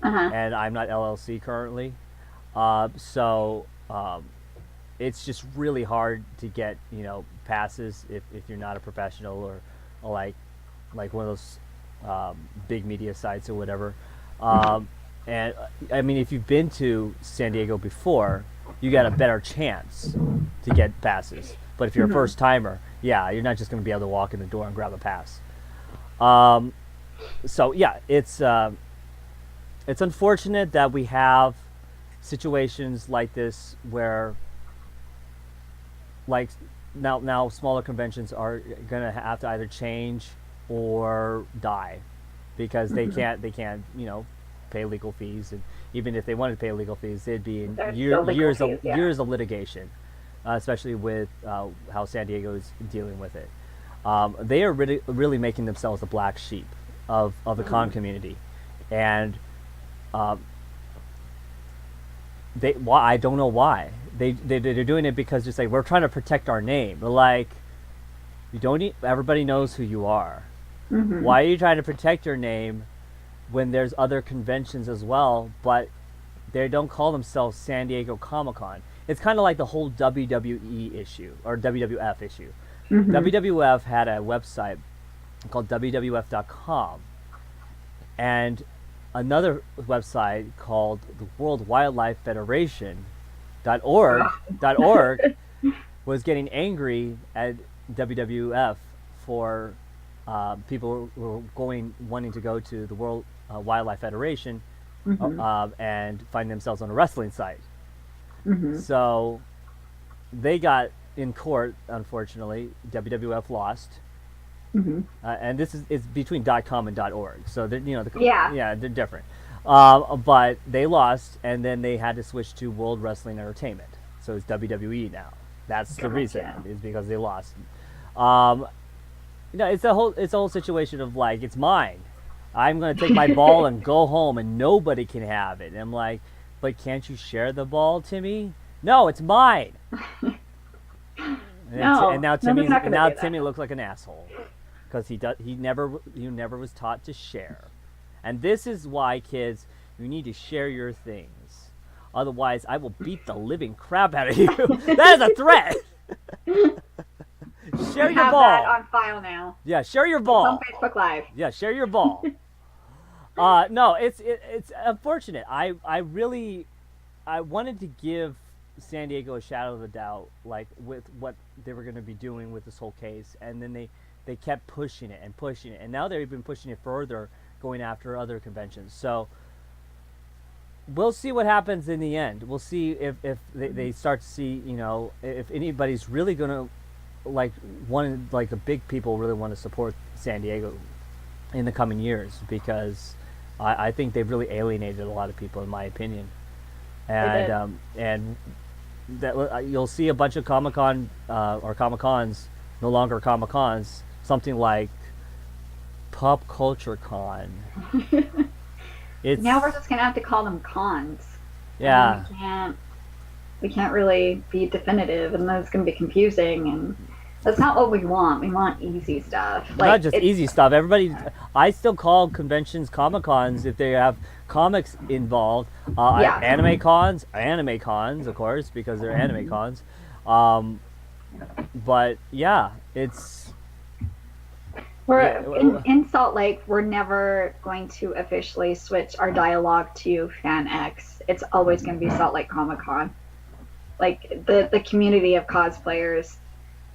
and I'm not LLC currently, so it's just really hard to get passes if you're not a professional or like one of those big media sites or whatever. And I mean, if you've been to San Diego before, you got a better chance to get passes. But if you're a first timer, you're not just going to be able to walk in the door and grab a pass. So yeah, it's unfortunate that we have situations like this where, like, now smaller conventions are going to have to either change or die because they can't pay legal fees, and even if they wanted to pay legal fees, they'd be in years of litigation, especially with how San Diego is dealing with it. They are really making themselves the black sheep of the con community, and I don't know why they're doing it, because it's like, we're trying to protect our name. But like, everybody knows who you are. Why are you trying to protect your name when there's other conventions as well, but they don't call themselves San Diego Comic-Con? It's kind of like the whole WWE issue, or WWF issue. WWF had a website called WWF.com, and another website called the World Wildlife Federation .org was getting angry at WWF for people who were wanting to go to the World Wildlife Federation and find themselves on a wrestling site. So they got in court. Unfortunately, WWF lost. And this is between .com and .org, so they're they're different. But they lost, and then they had to switch to World Wrestling Entertainment. So it's WWE now. That's the reason, is because they lost. It's a whole situation of like, it's mine. I'm gonna take my ball and go home, and nobody can have it. And I'm like, but can't you share the ball, Timmy? No, it's mine. And now Timmy looks like an asshole because he never was taught to share. And this is why, kids, you need to share your things. Otherwise, I will beat the living crap out of you. That is a threat. Share We your have ball. that on file now. Yeah, share your It's ball. on Facebook Live. Yeah, share your ball. No, it's unfortunate. I wanted to give San Diego a shadow of the doubt, like with what they were going to be doing with this whole case, and then they kept pushing it and pushing it, and now they've been pushing it further, going after other conventions. So we'll see what happens in the end. We'll see if they start to see, if anybody's really going to like the big people really want to support San Diego in the coming years, because I think they've really alienated a lot of people, in my opinion. And that you'll see a bunch of Comic Con or Comic Cons no longer Comic Cons, something like Pop Culture Con. It's Now we're just gonna have to call them cons. yeah. We can't really be definitive, and that's gonna be confusing, and that's not what we want. We want easy stuff. Not just easy stuff. Everybody, I still call conventions Comic Cons if they have comics involved. Yeah. Anime cons, of course, because they're anime cons. But yeah, it's We're in Salt Lake. We're never going to officially switch our dialogue to Fan X. It's always going to be Salt Lake Comic Con. Like the community of cosplayers,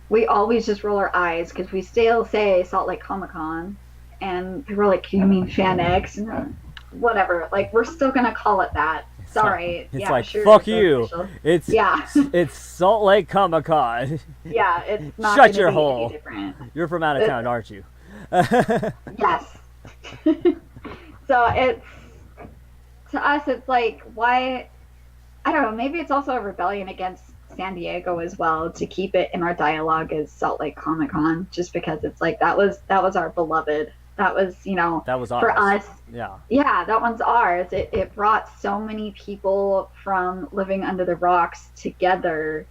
we always just roll our eyes because we still say Salt Lake Comic Con, and people are like, "You mean Fan X?" And whatever. Like, we're still gonna call it that. Sorry. It's yeah, like, sure, fuck it's you. official. It's Yeah. it's Salt Lake Comic Con. Yeah, it's not Shut gonna your be hole. any different. You're from out of town, aren't you? Yes. So it's, to us, it's like, why? I don't know. Maybe it's also a rebellion against San Diego as well, to keep it in our dialogue as Salt Lake Comic Con, just because it's like that was our beloved. That was, That was ours. for us. Yeah. Yeah, that one's ours. It brought so many people from living under the rocks together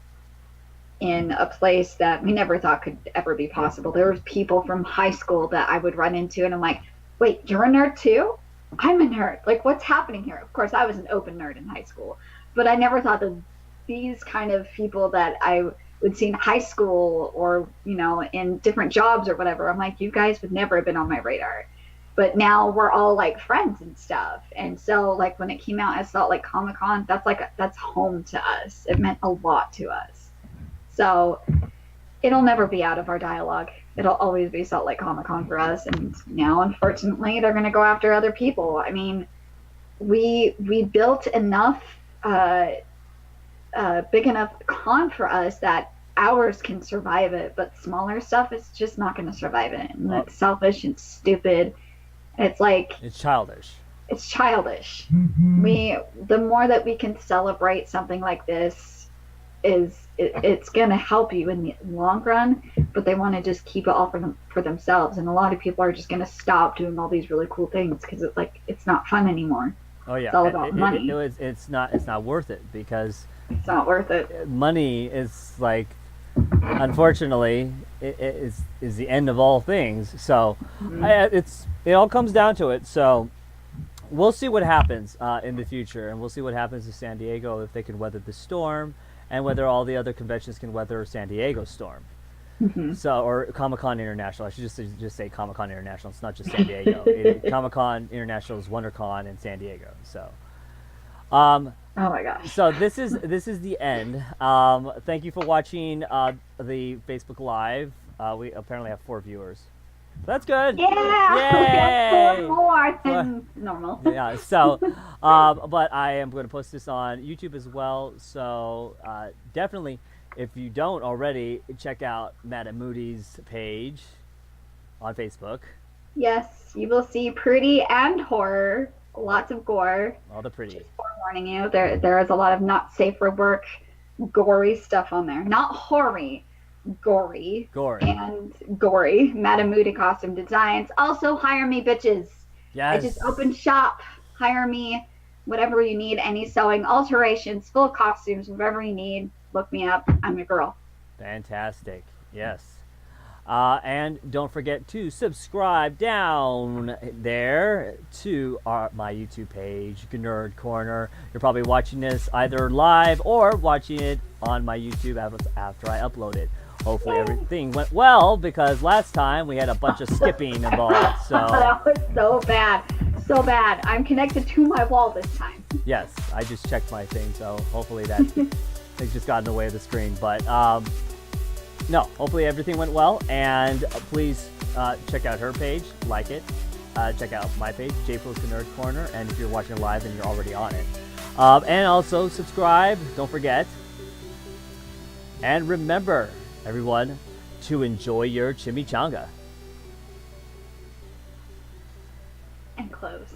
in a place that we never thought could ever be possible. There was people from high school that I would run into, and I'm like, wait, you're a nerd too? I'm a nerd. Like, what's happening here? Of course, I was an open nerd in high school, but I never thought that these kind of people that I would see in high school or, in different jobs or whatever, I'm like, you guys would never have been on my radar. But now we're all like friends and stuff. And so, like, when it came out as Salt Lake Comic Con, that's home to us. It meant a lot to us. So it'll never be out of our dialogue. It'll always be Salt Lake Comic Con for us. And now, unfortunately, they're going to go after other people. I mean, we built enough, big enough con for us that ours can survive it, but smaller stuff is just not going to survive it. And it's selfish and stupid. It's like, It's childish. it's childish. The more that we can celebrate something like this, it's going to help you in the long run, but they want to just keep it all for themselves. And a lot of people are just going to stop doing all these really cool things because it's not fun anymore. Oh yeah. It's all about money. It's not worth it, because It's not worth it. money is like, unfortunately, it is the end of all things. So it all comes down to it. So we'll see what happens in the future, and we'll see what happens to San Diego, if they can weather the storm, and whether all the other conventions can weather San Diego's storm. So, or Comic-Con International. I should just say Comic-Con International. It's not just San Diego. Comic-Con International is WonderCon in San Diego. So, Oh my gosh. so this is the end. Thank you for watching the Facebook Live. We apparently have 4 viewers. That's good. Yeah. Yay! 4 more than normal. Yeah. So, but I am going to post this on YouTube as well. So definitely, if you don't already, check out Madame Moody's page on Facebook. Yes, you will see pretty and horror. Lots of gore. All the pretty. Forewarning you, there is a lot of not safe for work, gory stuff on there. Not hoary, gory. Gory. And gory. Madame Moody costume designs. Also, hire me, bitches. Yes. I just opened shop. Hire me. Whatever you need. Any sewing, alterations, full costumes, whatever you need. Look me up. I'm your girl. Fantastic. Yes. And don't forget to subscribe down there to my YouTube page, GNERD Corner. You're probably watching this either live or watching it on my YouTube after I upload it. hopefully everything went well, because last time we had a bunch of skipping involved. So That was so bad. So bad. I'm connected to my wall this time. yes, I just checked my thing, so hopefully that thing just got in the way of the screen. But no, hopefully everything went well, and please check out her page, like it. Check out my page, JFlo's Nerd Corner, and if you're watching live, then you're already on it. And also subscribe, don't forget. And remember, everyone, to enjoy your chimichanga. And close.